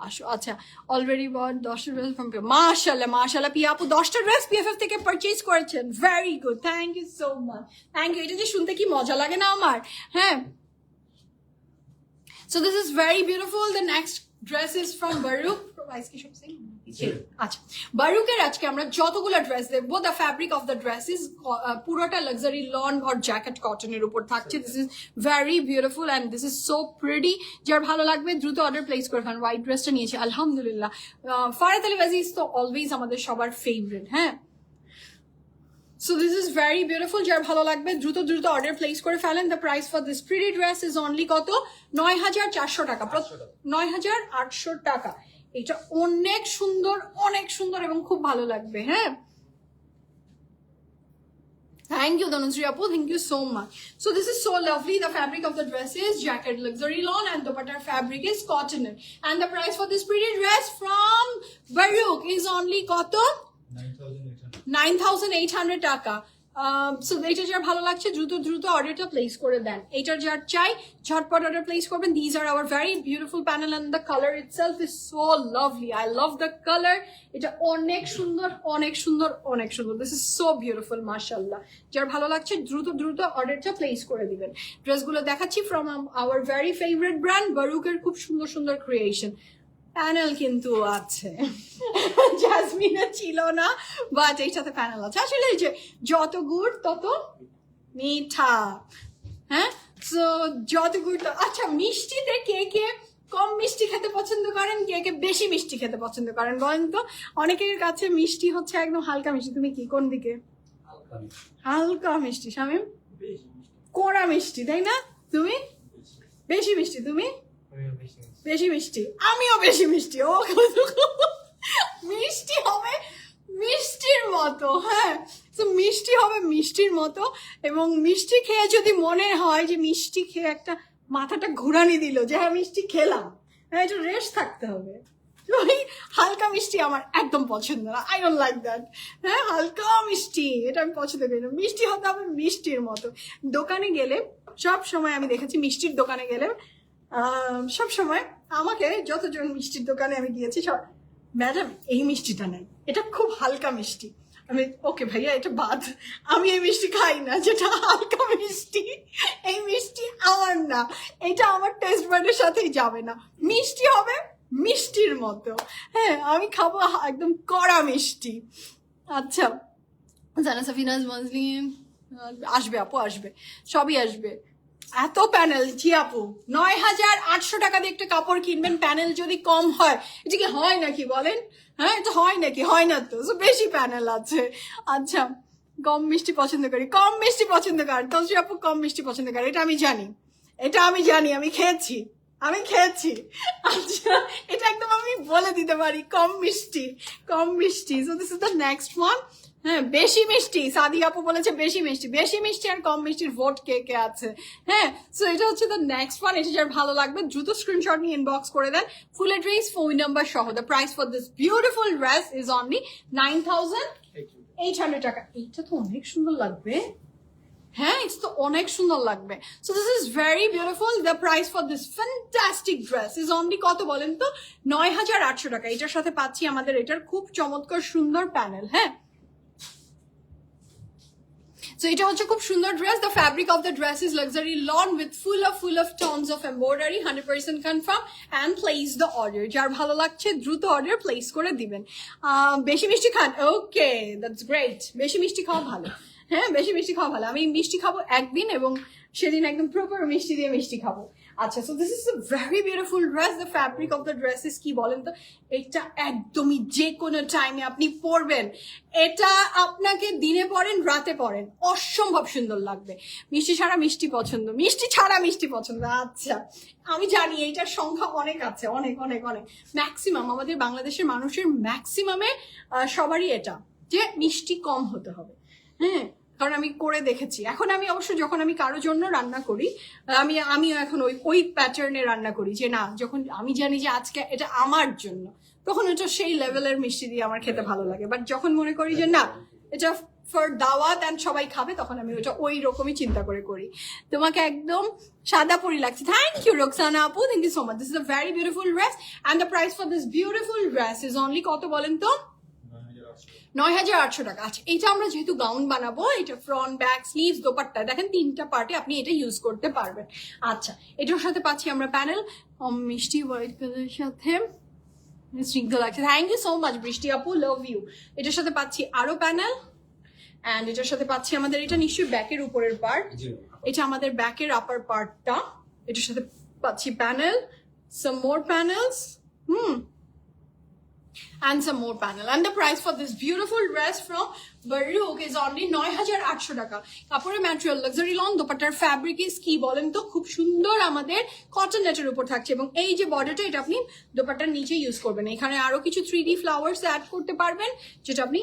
S1: আসো আচ্ছা অলরেডি বট 10টা ড্রেস ফ্রম মাশাআল্লাহ পিয়া আপু 10টা ড্রেস পিএফএফ থেকে পারচেজ করেছেন, very good, thank you so much, thank you. এটা যে শুনতে কি মজা লাগে না আমার, হ্যাঁ। So this is very beautiful. The next dress is from Baruch. আচ্ছা, বারুকের আজকে আমরা যতগুলো ড্রেস দেখবো, the fabric of the dress is পুরোটা লাক্সারি লন or জ্যাকেট কটনের উপর থাকছে। This is very beautiful and this is so pretty. যার ভালো লাগবে দ্রুত অর্ডার প্লেস করে ফেলেন। হোয়াইট ড্রেসটা নিয়েছি আলহামদুলিল্লাহ। ফারাত আলী ওয়াজিজ তো অলওয়েজ আমাদের সবার ফেভারিট, হ্যাঁ। So this is very beautiful. যার ভালো লাগবে দ্রুত অর্ডার প্লেস করে ফেলেন। The price for this pretty dress is only কত? 9,400 টাকা, 9,800 টাকা। এটা অনেক সুন্দর এবং খুব ভালো লাগবে, হ্যাঁ। Thank you, Dhanusri Apu. Thank you so much. So this is so lovely. The fabric of the dress is jacket luxury lawn and the butter fabric is cotton. And the price for this pretty dress from Baruch is only koto? 9,800 টাকা। So এটা যার ভালো লাগছে দ্রুত অর্ডারটা place করে দেন। এটার যার চাই ঝটপট অর্ডার প্লেস করবেন। These are our very beautiful panel and the colour itself is so lovely. I love the colour. এটা অনেক সুন্দর। দিস ইজ সো বিউটিফুল, মাশাআল্লাহ। যার ভালো লাগছে দ্রুত অর্ডারটা প্লেস করে দিবেন। ড্রেসগুলো দেখাচ্ছি from our very favourite brand বারুকের। খুব সুন্দর ক্রিয়েশন। প্যানেল কিন্তু আছে, জাসমিনের ছিল না, বাট এর সাথে প্যানেল আছে। আসলে এই যে যত গুড় তত মিঠা, হ্যাঁ। সো যত গুড়, আচ্ছা মিষ্টিতে কে কম মিষ্টি খেতে পছন্দ করেন, কে বেশি মিষ্টি খেতে পছন্দ করেন বলেন তো? অনেকের কাছে মিষ্টি হচ্ছে একদম হালকা মিষ্টি। তুমি কি কোন দিকে? হালকা মিষ্টি। শামিম কড়া মিষ্টি, তাই না? তুমি বেশি মিষ্টি। তুমি বেশি মিষ্টি। আমিও বেশি মিষ্টি। ও মিষ্টি হবে মিষ্টির মতো, হ্যাঁ। তো মিষ্টি হবে মিষ্টির মতো। এবং মিষ্টি খেয়ে যদি মনে হয় যে মিষ্টি খেয়ে একটা মাথাটা ঘুরানি দিল যে হ্যাঁ মিষ্টি খেলাম, হ্যাঁ একটু রেস্ট থাকতে হবে। ওই হালকা মিষ্টি আমার একদম পছন্দ না। I don't like that. হ্যাঁ হালকা মিষ্টি এটা আমি পছন্দ করি না। মিষ্টি হতে হবে মিষ্টির মতো। দোকানে গেলে সব সময় আমি দেখেছি, মিষ্টির দোকানে গেলে সব সময় আমাকে যতজন মিষ্টির দোকানে আমি গিয়েছি সব, ম্যাডাম এই মিষ্টিটা নেই, এটা খুব হালকা মিষ্টি। আমি ওকে ভাইয়া এটা বাদ, আমি এই মিষ্টি খাই না, যেটা হালকা মিষ্টি এই মিষ্টি আমার না, এটা আমার টেস্ট বাডের সাথেই যাবে না। মিষ্টি হবে মিষ্টির মতো, হ্যাঁ আমি খাবো একদম কড়া মিষ্টি। আচ্ছা জানা সাফিনাজ মজলিন আসবে, আপু আসবে, সবই আসবে। এত প্যানেল, জি আপু 9,800 টাকা দিয়ে একটা কাপড় কিনবেন, প্যানেল যদি কম হয়, এটা কি হয় নাকি বলেন? হ্যাঁ এটা হয় নাকি? হয় না তো, বেশি প্যানেল আছে। আচ্ছা কম মিষ্টি পছন্দ করি, কম মিষ্টি পছন্দ করেন তো আপু, কম মিষ্টি পছন্দ করে, এটা আমি জানি, আমি খেয়েছি। আচ্ছা এটা একদম আমি বলে দিতে পারি, কম মিষ্টি। So this is the next one. হ্যাঁ বেশি মিষ্টি, সাদি আপু বলেছে বেশি মিষ্টি আর কম মিষ্টির ভোট কে আছে, হ্যাঁ। সো এটা হচ্ছে দ্য নেক্সট ওয়ান। এটা যার ভালো লাগবে দ্রুত স্ক্রিনশট নিয়ে ইনবক্স করে দেন, ফুল অ্যাড্রেস, ফোন নাম্বার সহ। The price for this beautiful dress is only 9,800 টাকা। এইটা তো অনেক সুন্দর লাগবে, হ্যাঁ এটা তো অনেক সুন্দর লাগবে। So this is very beautiful. The price for this fantastic dress is only কত বলেন তো? 9,800 টাকা। এটার সাথে পাচ্ছি আমাদের এটার খুব চমৎকার সুন্দর প্যানেল, হ্যাঁ। So এটা হচ্ছে খুব সুন্দর dress. The fabric of the dress is luxury lawn with full of tones of embroidery, 100% confirm and place the order. যার ভালো লাগছে দ্রুত অর্ডার প্লেস করে দিবেন। বেশি মিষ্টি খান, ওকে দ্যাটস গ্রেট। বেশি মিষ্টি খাওয়া ভালো, হ্যাঁ বেশি মিষ্টি খাওয়া ভালো। আমি মিষ্টি খাবো একদিন এবং সেদিন একদম প্রপার মিষ্টি দিয়ে মিষ্টি খাবো। আচ্ছা so this is a very beautiful dress. The fabric of the dress is কি বলেন তো? এটা একদমই যে কোনো টাইমে আপনি পরবেন, এটা আপনাকে দিনে পরেন রাতে পরেন অসম্ভব সুন্দর লাগবে। মিষ্টি ছাড়া মিষ্টি পছন্দ, আচ্ছা আমি জানি এইটার সংখ্যা অনেক আছে, অনেক ম্যাক্সিমাম আমাদের বাংলাদেশের মানুষের ম্যাক্সিমামে সবারই এটা যে মিষ্টি কম হতে হবে, হ্যাঁ কারণ আমি করে দেখেছি। এখন আমি অবশ্য যখন আমি কারোর জন্য রান্না করি, আমি এখন ওই প্যাটার্নে রান্না করি যে না, যখন আমি জানি যে আজকে এটা আমার জন্য, তখন এটা সেই লেভেলের মিষ্টি দিয়ে আমার খেতে ভালো লাগে। বাট যখন মনে করি যে না এটা ফর দাওয়াত অ্যান্ড সবাই খাবে, তখন আমি ওটা ওই রকমই চিন্তা করে করি। তোমাকে একদম সাদা পরি লাগছে। থ্যাংক ইউ রোকসানা আপু, thank you so much. This is a very beautiful dress and the price for this beautiful dress is only কত বলেন তো? 9,800 টাকা। আচ্ছা, এটা আমরা যেহেতু গাউন বানাবো, এটা ফ্রন্ট, ব্যাক, স্লিভস, দোপাট্টা, দেখেন 3টা পার্টে আপনি এটা ইউজ করতে পারবেন। আচ্ছা, এটার সাথে পাচ্ছি আমরা প্যানেল, মিষ্টি হোয়াইট কালারের সাথে স্নিগ্ধ লাগছে। থ্যাংক ইউ সো মাচ বৃষ্টি আপু, লাভ ইউ। এটার সাথে পাচ্ছি আরো প্যানেল, অ্যান্ড এটার সাথে পাচ্ছি আমাদের, এটা নিশ্চয়ই ব্যাকের উপরের পার্ট, এটা আমাদের ব্যাকের আপার পার্টটা। এটার সাথে পাচ্ছি panel, some more panels, and some more panel, and the price for this beautiful dress from Baroque is only 9,800 টাকা। কাপড়ের ম্যাটেরিয়াল লাক্সারি লন, দোপাট্টার ফ্যাব্রিক ইজ কি বলেন তো? খুব সুন্দর আমাদের কটন নেটের উপর থাকছে, এবং এই যে বর্ডারটা, এটা আপনি দোপাট্টার নিচে ইউজ করবেন। এখানে আরো কিছু 3D ফ্লাওয়ার্স অ্যাড করতে পারবেন, যেটা আপনি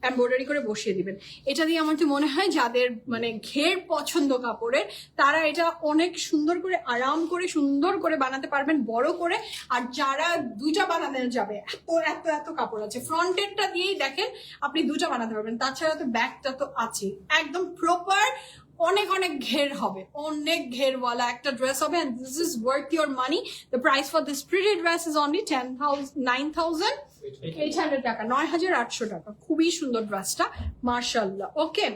S1: এমব্রয়ডারি করে বসিয়ে দিবেন। এটা দিয়ে আমার তো মনে হয় যাদের মানে ঘের পছন্দ কাপড়ের, তারা এটা অনেক সুন্দর করে আরাম করে সুন্দর করে বানাতে পারবেন, বড় করে। আর যারা 2টা বানাতে যাবে, এত এত এত কাপড় আছে, ফ্রন্টেরটা দিয়েই দেখেন আপনি 2টা বানাতে পারবেন, তাছাড়া তো ব্যাকটা তো আছে, একদম প্রপার অনেক অনেক ঘের হবে, অনেক ঘেরওয়ালা একটা ড্রেস হবে, and this is worth your money. The price for this pretty dress is only 9,800 টাকা, 9,800 টাকা। খুবই সুন্দর ড্রেসটা, মাশাআল্লাহ। ওকে,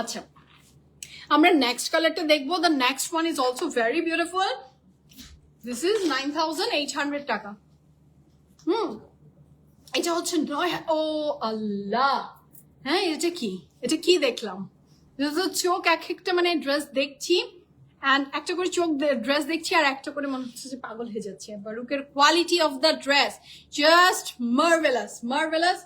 S1: আচ্ছা, আমরা নেক্সট কালারটা দেখবো। The next one is also very beautiful. This is 9,800 টাকা। এটা হচ্ছে ও আল্লাহ, হ্যাঁ, এটা কি, এটা কি দেখলাম? চোখ এক একটা মানে ড্রেস দেখছি, অ্যান্ড একটা করে চোখ ড্রেস দেখছি, আর একটা করে মনে হচ্ছে যে পাগল হয়ে যাচ্ছে। বারুকের quality of the dress just marvellous, marvellous,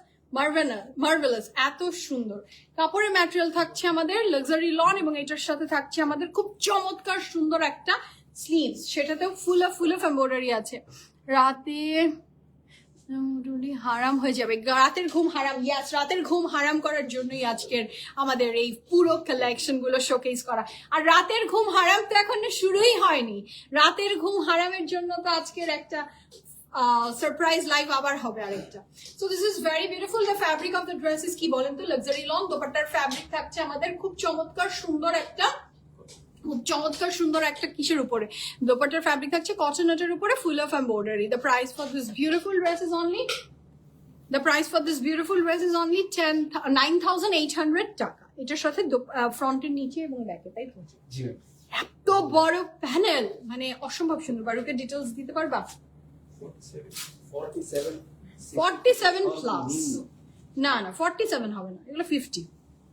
S1: marvellous, এত সুন্দর। কাপড়ের ম্যাটেরিয়াল থাকছে আমাদের লাক্সারি লন, এবং এটার সাথে থাকছে আমাদের খুব চমৎকার সুন্দর একটা স্লিভস, সেটাতেও ফুল অফ এমব্রয়ডারি আছে। রাতে হারাম হয়ে যাবে, রাতের ঘুম হারাম, ইয়াস, রাতের ঘুম হারাম করার জন্যই আজকের আমাদের এই পুরো কালেকশন গুলো শোকেস করা। আর রাতের ঘুম হারাম তো এখন শুরুই হয়নি, রাতের ঘুম হারামের জন্য তো আজকের একটা সারপ্রাইজ লাইভ আবার হবে আরেকটা। So this is very beautiful. The fabric of the dress is কি বলেন তো? Luxury lawn. দোপাট্টার ফ্যাব্রিক থাকছে আমাদের খুব চমৎকার সুন্দর একটা, খুব চমৎকার সুন্দর একটা কিসের উপরে? দোপাট্টার ফ্যাব্রিক থাকছে কটন নেটের উপরে, ফুল of embroidery. The price for this beautiful dress is only, the price for this beautiful dress is only 9,800 টাকা। এটার সাথে ফ্রন্টের নিচে এবং ব্যাকে, তাই তো? এত বড় প্যানেল, মানে অসম্ভব সুন্দর। বারুকের ডিটেলস দিতে পারবা? 47 প্লাস, না না 47 হবে না, এগুলো 50।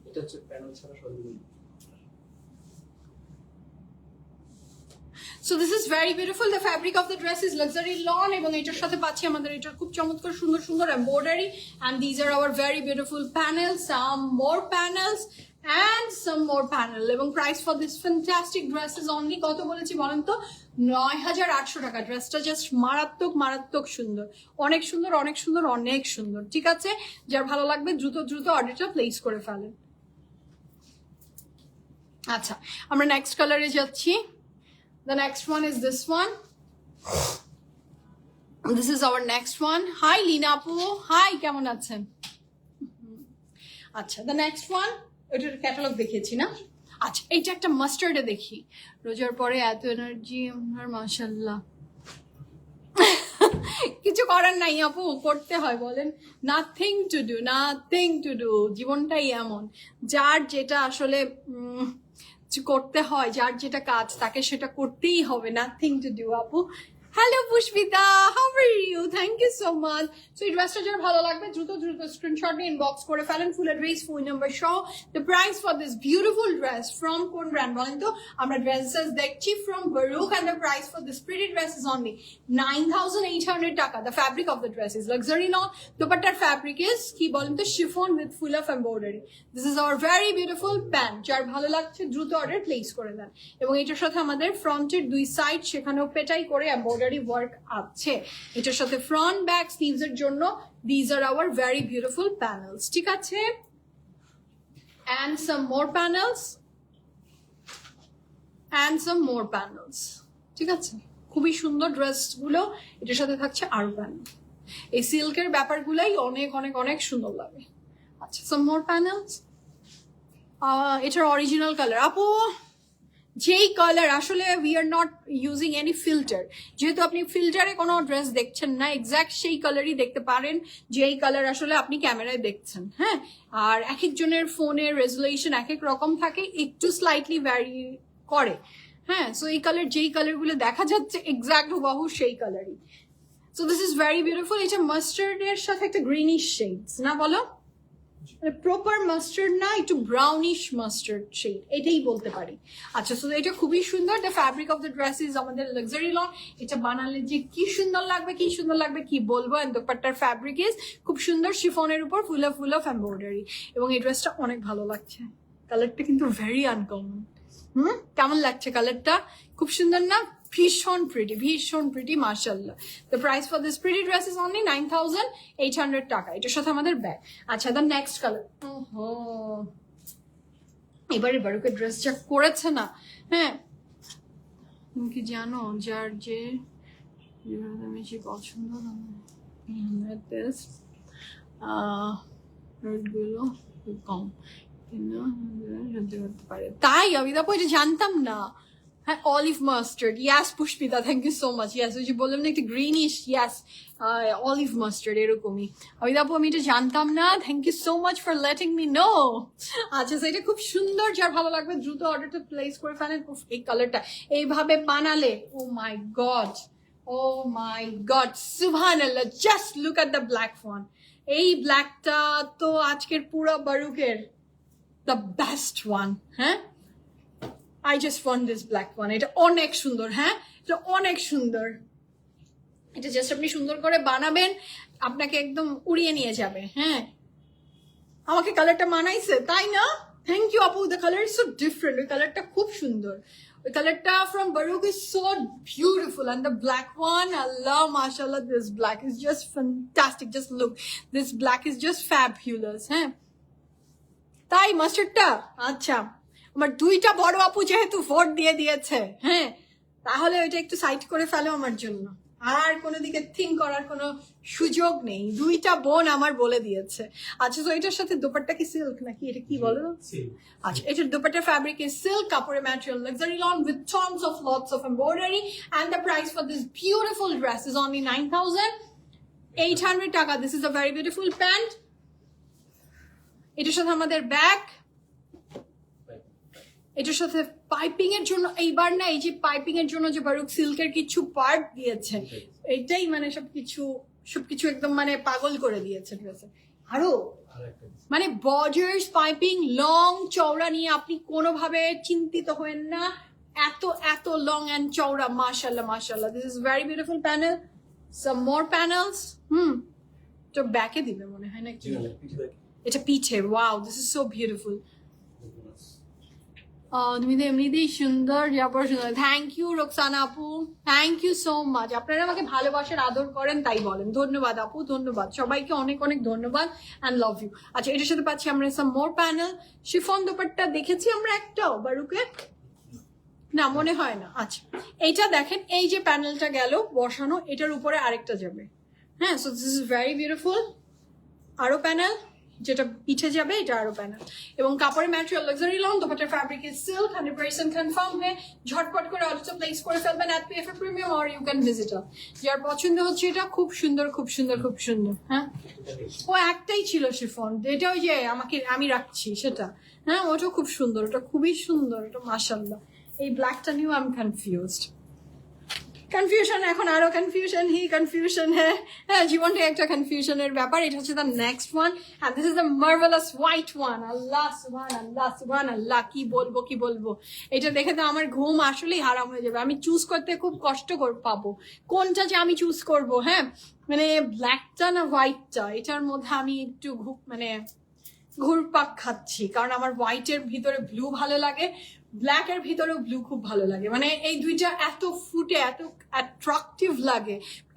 S2: এটা হচ্ছে প্যানেল ছাড়া সবগুলো।
S1: So this is very beautiful. The fabric of the dress is luxury lawn, এবং এটার সাথে পাচ্ছি আমাদের এটার খুব চমৎকার সুন্দর সুন্দর embroidery, and these are our very beautiful panels, some more panels and some more panel, এবং price for this fantastic dress is only কত বলেছি বলেন তো? 9,800 টাকা। ড্রেসটা জাস্ট মারাত্মক মারাত্মক সুন্দর, অনেক সুন্দর, অনেক সুন্দর, অনেক সুন্দর। ঠিক আছে, যার ভালো লাগবে দ্রুত দ্রুত অর্ডারটা প্লেস করে ফেলেন। আচ্ছা, আমরা নেক্সট কালারে যাচ্ছি। The next one is this one. This is our next one. Hi Lina Apu. Hi, কেমন আছেন? আচ্ছা, the next one, এটার ক্যাটালগ দেখিয়েছি না? আচ্ছা, এইটা একটা মাস্টার্ডে দেখি। রোজার পরে এত এনার্জি আপনার, মাশাআল্লাহ। কিছু করার নাই আপু, করতে হয় বলেন, nothing to do, nothing to do. জীবনটাই এমন, যার যেটা আসলে করতে হয়, যার যেটা কাজ তাকে সেটা করতেই হবে, নাথিং টু ডু আপু। Hello Pushpita, how are you? Thank you so much. So এই ড্রেসটা যার ভালো লাগবে দ্রুত দ্রুত স্ক্রিনশট নিয়ে ইনবক্স করে ফেলেন, ফুল অ্যাড্রেস, ফোন নাম্বার সহ। The price for this beautiful dress from কোন ব্র্যান্ড বলেন তো? আমরা ড্রেসেস দেখছি from Baroque, and the price for this pretty dress is only 9,800 টাকা। The fabric of the dress is luxury lawn. দোপাট্টার fabric is কি বলেন তো? Chiffon with full of embroidery. This is our very beautiful pant. যার ভালো লাগছে দ্রুত order place করে দেন। এবং এটার সাথে আমাদের ফ্রন্টের 2 সাইড সেখানেও পেটাই করে এমব্রয়ডারি ওয়ার্ক আছে। এটার সাথে ফ্রন্ট ব্যাক স্লিভস এর জন্য these are our very beautiful panels, ঠিক আছে? and some more panels, and some more panels, ঠিক আছে? খুবই সুন্দর ড্রেসগুলো, এটার সাথে থাকছে আরো প্যানেল। এই সিল্কের ব্যাপারগুলাই অনেক অনেক অনেক সুন্দর লাগে। আচ্ছা, সাম মোর প্যানেলস। এটার অরিজিনাল কালার আপু, যেই কালার আসলে we are not using any filter, যেহেতু আপনি ফিল্টারে কোনো ড্রেস দেখছেন না, এক্স্যাক্ট সেই কালারই দেখতে পারেন যেই কালার আসলে আপনি ক্যামেরায় দেখছেন। হ্যাঁ, আর এক একজনের ফোনের রেজুলেশন এক এক রকম থাকে, একটু স্লাইটলি ভ্যারি করে। হ্যাঁ, সো এই কালার যেই কালারগুলো দেখা যাচ্ছে এক্স্যাক্ট হুবাহু সেই কালারই। So this is very beautiful. এটা মাস্টার্ডের সাথে একটা গ্রিনিশ শেডস না, বলো প্রপার মাস্টার্ড না, একটু ব্রাউনিশ মাস্টার্ড শেড এটাই বলতে পারি। আচ্ছা, সো এটা খুবই সুন্দর। The fabric of the dress is আমাদের লাক্সারি লন। এটা বানালে যে কি সুন্দর লাগবে, কি সুন্দর লাগবে কি বলবো। এন্ড দোপাট্টার ফ্যাব্রিক ইজ খুব সুন্দর শিফনের উপর ফুল অফ এমব্রয়ডারি, এবং এই ড্রেসটা অনেক ভালো লাগছে। কালারটা কিন্তু ভেরি আনকমন। কেমন লাগছে কালারটা? খুব সুন্দর না? ভীষণ প্রিটি মাশাআল্লাহ। The price for this pretty dress is only 9,800 টাকা। এটার সাথে আমাদের ব্যাগ। আচ্ছা, দ্য নেক্সট কালার। ওহো, এবারে বারুকের ড্রেস যা করেছে না, হ্যাঁ তুমি কি জানো যার যে বেশি পছন্দ গুলো কম করতে পারে, তাই আমি দেখো এটা জানতাম না। হ্যাঁ, olive mustard, yes Pushpita, thank you so much. Yes, ওই যে বললাম না একটু গ্রিনিশ, ইয়াস অলিভ মাস্টার্ড এরকমই। আমি দেখো আমি এটা জানতাম না, thank you so much for letting me know. আচ্ছা, সেটা খুব সুন্দর, যার ভালো লাগবে দ্রুত অর্ডারটা প্লেস করে ফেলেন। এই কালারটা এইভাবে বানালে, ও my god, O my god, সুবহানাল্লাহ, just look at the black one. এই ব্ল্যাকটা তো আজকের পুরো বারুকের the best one. হ্যাঁ, I just want this black one. এটা অনেক সুন্দর। হ্যাঁ, এটা অনেক সুন্দর। এটা জাস্ট আপনি সুন্দর করে বানাবেন, আপনাকে একদম উড়িয়ে নিয়ে যাবে। হ্যাঁ, আমাকে কালারটা মানাইছে, তাই না? থ্যাংক ইউ আপু। The colour is so different. ওই কালারটা খুব সুন্দর। ওই কালারটা from Baroque is so beautiful, and the black one, Allah, mashallah, this black is just fantastic. Just look, this black is just fabulous. হ্যাঁ, তাই মাস্টারটা। আচ্ছা, আমার দুইটা বড় আপু যেহেতু ভোট দিয়ে দিয়েছে, হ্যাঁ, তাহলে ওইটা একটু সাইড করে ফেলো আমার জন্য। আর কোনো দিকে থিঙ্ক করার কোনো সুযোগ নেই, দুইটা বোন আমার বলে দিয়েছে। আচ্ছা, তো এটার সাথে দোপাট্টা কি সিল্ক নাকি এটা কি বলো? আচ্ছা, এটার দোপাট্টা ফ্যাব্রিক ইজ সিল্ক, কাপড়ের material luxury lawn with tons of lots of embroidery, and the price for this beautiful dress is only 9,800 taka. This is a very beautiful pant. এটার সাথে আমাদের ব্যাগ, এটার সাথে পাইপিং এর জন্য এইবার না, এই যে পাইপিং এর জন্য যে বারুক সিল্কের কিছু পার্ট দিয়েছে, এটাই মানে সবকিছু একদম মানে পাগল করে দিয়েছে ড্রেসে। আরো মানে বর্ডার্স পাইপিং লং চওড়া নিয়ে আপনি কোনোভাবে চিন্তিত হবেন না, এত লং অ্যান্ড চওড়া। মাশাআল্লাহ মাশাআল্লাহ, this is very beautiful panel. Some more panels. তো ব্যাকে দিবে মনে হয় নাকি? এটা পিঠে। Wow, this is so beautiful. তুমি তো এমনিতেই সুন্দর, যাপর সুন্দর। থ্যাংক ইউ রোকসানা আপু, থ্যাংক ইউ সো মাচ। আপনারা আমাকে ভালোবাসার আদর করেন তাই বলেন। ধন্যবাদ আপু, ধন্যবাদ সবাইকে, অনেক অনেক ধন্যবাদ অ্যান্ড লাভ ইউ। আচ্ছা, এটার সাথে পাচ্ছি আমরা সাম মোর প্যানেল। শিফন দোপাট্টা দেখেছি আমরা একটাও বারুকে, না মনে হয় না। আচ্ছা, এইটা দেখেন, এই যে প্যানেলটা গেল বসানো, এটার উপরে আরেকটা যাবে। হ্যাঁ, so this is very beautiful. আরো প্যানেল, যেটা পিঠে যাবে এটা আরো প্যানেল, এবং কাপড়ের ম্যাটেরিয়াল লাক্সারি লন, দোপাট্টার ফ্যাব্রিক ইজ সিল্ক, 100% কনফার্ম হয়ে ঝটপট করে অর্ডারটা প্লেস করে ফেলবেন at PFA Premium, or you can visit us. যার পছন্দ হচ্ছে এটা, খুব সুন্দর খুব সুন্দর খুব সুন্দর। হ্যাঁ, ও একটাই ছিল শিফন, এটা ওই যে আমি রাখছি সেটা। হ্যাঁ, ওটা খুব সুন্দর, ওটা খুবই সুন্দর, ওটা মাশাআল্লাহ। এই ব্ল্যাকটা নিয়েও আমি কনফিউজড। কনফিউশন, এখন আরো কনফিউশন হ্যাঁ, জীবনটা একটা কনফিউশনের ব্যাপার। এটা হচ্ছে the next one, and this is the marvellous white one. আল্লাহ সুবহানাল্লাহ সুবহানাল্লাহ, কি বলবো। এটা দেখে তো আমার ঘুম আসলেই হারাম হয়ে যাবে। আমি চুজ করতে খুব কষ্ট পাবো কোনটা যে আমি চুজ করব। হ্যাঁ, মানে ব্ল্যাকটা না হোয়াইটটা, এটার মধ্যে আমি একটু ঘুরপাক খাচ্ছি, কারণ আমার হোয়াইটের ভিতরে ব্লু ভালো লাগে, ব্ল্যাক এর ভিতরেও ব্লু খুব ভালো লাগে, মানে এই দুইটা এত ফুটে, এত অ্যাট্রাকটিভ লাগে,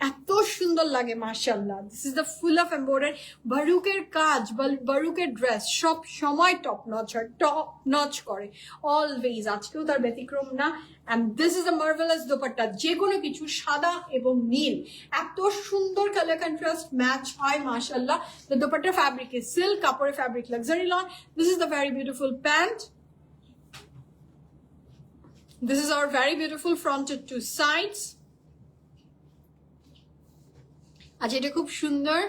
S1: এত সুন্দর লাগে মাশাআল্লাহ। This is the full of embroidery. বারুকের কাজ, বারুকের ড্রেস সব সময় টপ নচ হয়, টপ নচ করে অলওয়েজ, আজকেও তার ব্যতিক্রম না। And this is a marvellous dupatta, যে কোনো কিছু সাদা এবং নীল এত সুন্দর কালার কন্ট্রাস্ট ম্যাচ হয় মাশাআল্লাহ। The dupatta fabric is silk, কাপড়ের fabric luxury lawn. This is the very beautiful pant. This is our very beautiful fronted two sides. আচ্ছা, এটা খুব সুন্দর।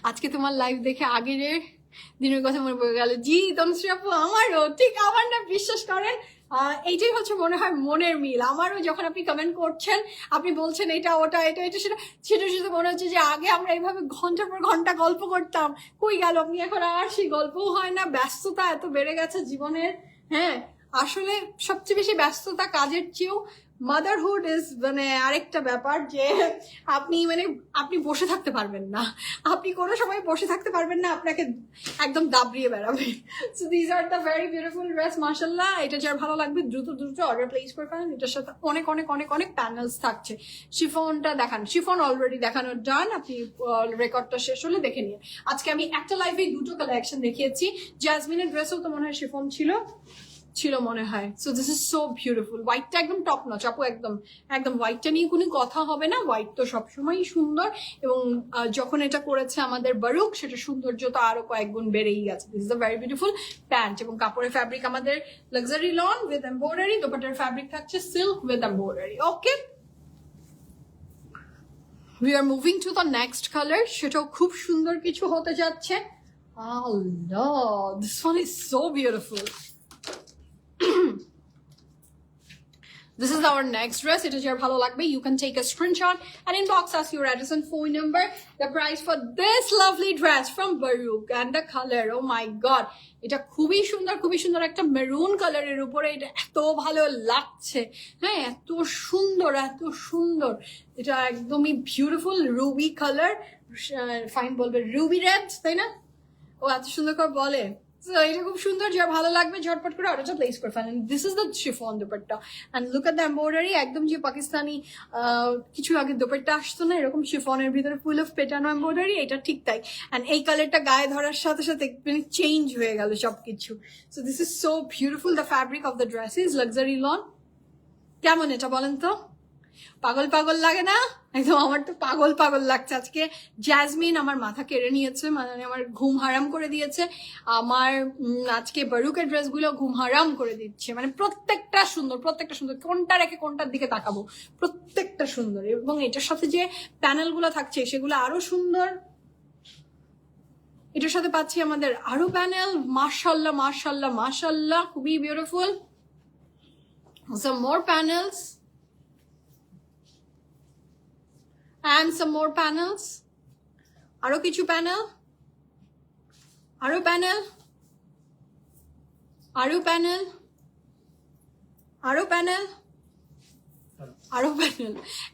S1: আজকে তোমার লাইভ দেখে আগের দিনের কথা মনে পড়ে গেল। জি তনুশ্রী আপু, আমারও ঠিক, আমার না বিশ্বাস করেন এইটাই হচ্ছে মনে হয় মনের মিল। আমারও যখন আপনি কমেন্ট করছেন, আপনি বলছেন এটা ওটা এটা এটা সেটা, সেটা সেটা মনে হচ্ছে যে আগে আমরা এইভাবে ঘন্টার পর ঘন্টা গল্প করতাম, কই গেল আপনি, এখন আর সেই গল্পও হয় না, ব্যস্ততা এত বেড়ে গেছে জীবনের। হ্যাঁ, আসলে সবচেয়ে বেশি ব্যস্ততা কাজের চেয়েও মাদারহুড ইজ মানে আরেকটা ব্যাপার, যে আপনি বসে থাকতে পারবেন না, আপনি কোনো সময় বসে থাকতে পারবেন না, আপনাকে একদম দাবড়িয়ে বেড়াবে। So these are the very beautiful dress মাশাআল্লাহ। এটা যার ভালো লাগবে দ্রুত অর্ডার প্লেস করে ফেলেন। এটার সাথে অনেক অনেক অনেক অনেক প্যানেলস থাকছে। শিফনটা দেখান, শিফন অলরেডি দেখানো ডান, আপনি রেকর্ডটা শেষ হলে দেখে নিন। আজকে আমি একটা লাইভে দুটো কালেকশন দেখিয়েছি। জ্যাসমিনের ড্রেসও তো মনে হয় শিফন ছিল মনে হয়। So this is so beautiful. হোয়াইটটা একদম টপ নচ আপু, একদম একদম হোয়াইটটা নিয়ে কোনো কথা হবে না। হোয়াইট তো সবসময়ই সুন্দর, এবং যখন এটা করেছে আমাদের বারুক, সেটা সৌন্দর্য তো আরো কয়েক গুণ বেড়েই গেছে। This is a very beautiful pant, এবং কাপড়ের ফ্যাব্রিক আমাদের লাক্সারি লন উইথ এমব্রয়ডারি, দোপাট্টার ফ্যাব্রিক থাকছে silk with embroidery. Okay, we are moving to the next color, সেটাও খুব সুন্দর কিছু হতে যাচ্ছে। Allah, this one is so beautiful. This is our next dress. It is your bhalo lagbe. You can take a screenshot and inbox us your address and phone number. The price for this lovely dress from Barouk, and the color, oh my god, এটা খুবই সুন্দর একটা maroon কালারের উপরে, এটা এত ভালো লাগছে। হ্যাঁ, এত সুন্দর, এটা একদমই বিউটিফুল রুবি কালার, ফাইন বলবে রুবি রেড, তাই না? ও এত সুন্দর করে বলে। এটা খুব সুন্দর, যার ভালো লাগবে ঝটপট করে অর্ডারটা প্লেস করে ফেলেন। This is the chiffon dupatta, and look at the embroidery, একদম যে পাকিস্তানি কিছু আগে দোপাট্টা আসতো না, এরকম শিফনের ভিতরে ফুল অফ পেটানো এমব্রয়ডারি, এটা ঠিক তাই। এন্ড এই কালারটা গায়ে ধরার সাথে সাথে মানে চেঞ্জ হয়ে গেল সবকিছু। So this is so beautiful. The fabric of the dress is luxury loan. কেমন এটা বলেন তো? পাগল লাগে না? একদম আমার তো পাগল লাগছে। আজকে জ্যাসমিন আমার মাথা কেড়ে নিয়েছে, মানে আমার ঘুম হারাম করে দিয়েছে। আমার আজকে বারুকের ড্রেসগুলো ঘুম হারাম করে দিচ্ছে, মানে প্রত্যেকটা সুন্দর, কোনটা রেখে কোনটার দিকে তাকাবো, প্রত্যেকটা সুন্দর। এবং এটার সাথে যে প্যানেলগুলো থাকছে সেগুলো আরো সুন্দর। এটার সাথে পাচ্ছি আমাদের আরো প্যানেল, মাশাআল্লাহ, খুবই beautiful. Some more panels. And some more panels. আরো কিছু প্যানেল, আরো প্যানেল,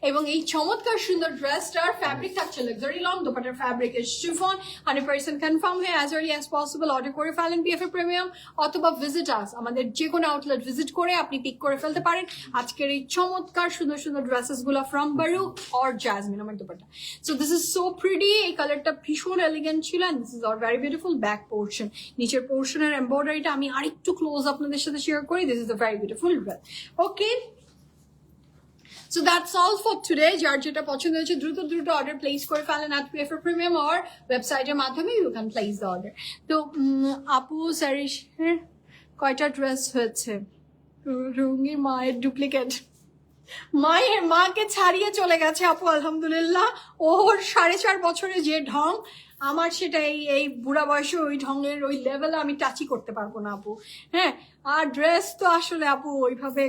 S1: এবং এই চমৎকার সুন্দর ড্রেসটার ফ্যাব্রিক থাকছে লাক্সারি লন, দোপাট্টার ফ্যাব্রিক ইজ শিফন। 100% কনফার্ম হয়ে as early as possible order করে ফেলেন বিএফএ প্রিমিয়াম, অথবা ভিজিট আস, আমাদের যে কোনো আউটলেট ভিজিট করে আপনি পিক করে ফেলতে পারেন আজকের এই চমৎকার সুন্দর ড্রেসেস গুলো ফ্রম বারুক অর জ্যাসমিন। আমার dupatta, so this is so pretty. এই কালারটা ভীষণ এলিগেন্ট ছিল, and this is our very beautiful back portion. নিচের পোর্শনের এমব্রয়ডারিটা আমি আরেকটু ক্লোজ আপনাদের সাথে শেয়ার করি। This is a very beautiful dress. Okay, so that's all for today. যার যেটা পছন্দ হয়েছে দ্রুত অর্ডার প্লেস করে ফেলেন at PFA Premium or ওয়েবসাইটের মাধ্যমে you can place the order. তো আপু সারিশের কয়টা ড্রেস হয়েছে? রুঙ্গির মায়ের ডুপ্লিকেট, মাকে ছাড়িয়ে চলে গেছে আপু আলহামদুলিল্লাহ। ওর 4.5 বছরে যে ঢং, আমার সেটা এই বুড়া বয়সে ওই ঢঙের ওই লেভেলে আমি টাচই করতে পারবো না আপু। হ্যাঁ, আর ড্রেস তো আসলে আপু ওইভাবে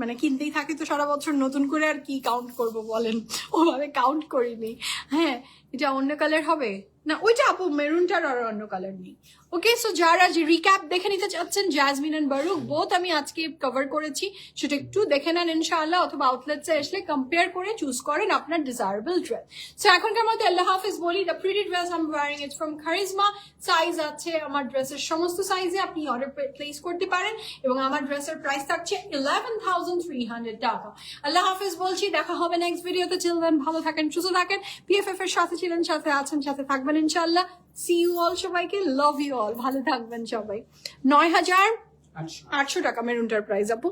S1: মানে কিনতেই থাকি তো সারা বছর, নতুন করে আর কি কাউন্ট করব বলেন, ওভাবে কাউন্ট করিনি। হ্যাঁ, এটা অন্য কালার হবে, না ওইটা আপু মেরুনটার আর অন্য কালার নেই। ওকে, সো যারা যে রিক্যাপ দেখে নিতে চাচ্ছেন জাজমিন এন্ড বারুক বোথ আমি আজকে কভার করেছি, সেটা একটু দেখে নেন ইনশাআল্লাহ, অথবা আউটলেটসে আসলে কম্পেয়ার করে চুজ করেন আপনার ডিজায়ারেবল ড্রেস। সো এখনকার মতো আল্লাহ হাফিজ বলি, the pretty dress I am wearing it's from Charizma. Size আছে আমার ড্রেসের সমস্ত সাইজে, আপনি অর্ডার প্লেস করতে পারেন, এবং আমার ড্রেসের প্রাইস থাকছে 11,300 টাকা। আল্লাহ হাফিজ বলছি, দেখা হবে নেক্সট ভিডিওতে। চিলবেন, ভালো থাকেন, সুস্থ থাকেন। PFF এর সাথে ছিলেন, সাথে আছেন, সাথে থাকবেন ইনশাআল্লাহ। সি ইউ অল, সবাইকে লাভ ইউ অল, ভালো থাকবেন সবাই। 9,800 টাকা মেরুনটার প্রাইস আপু।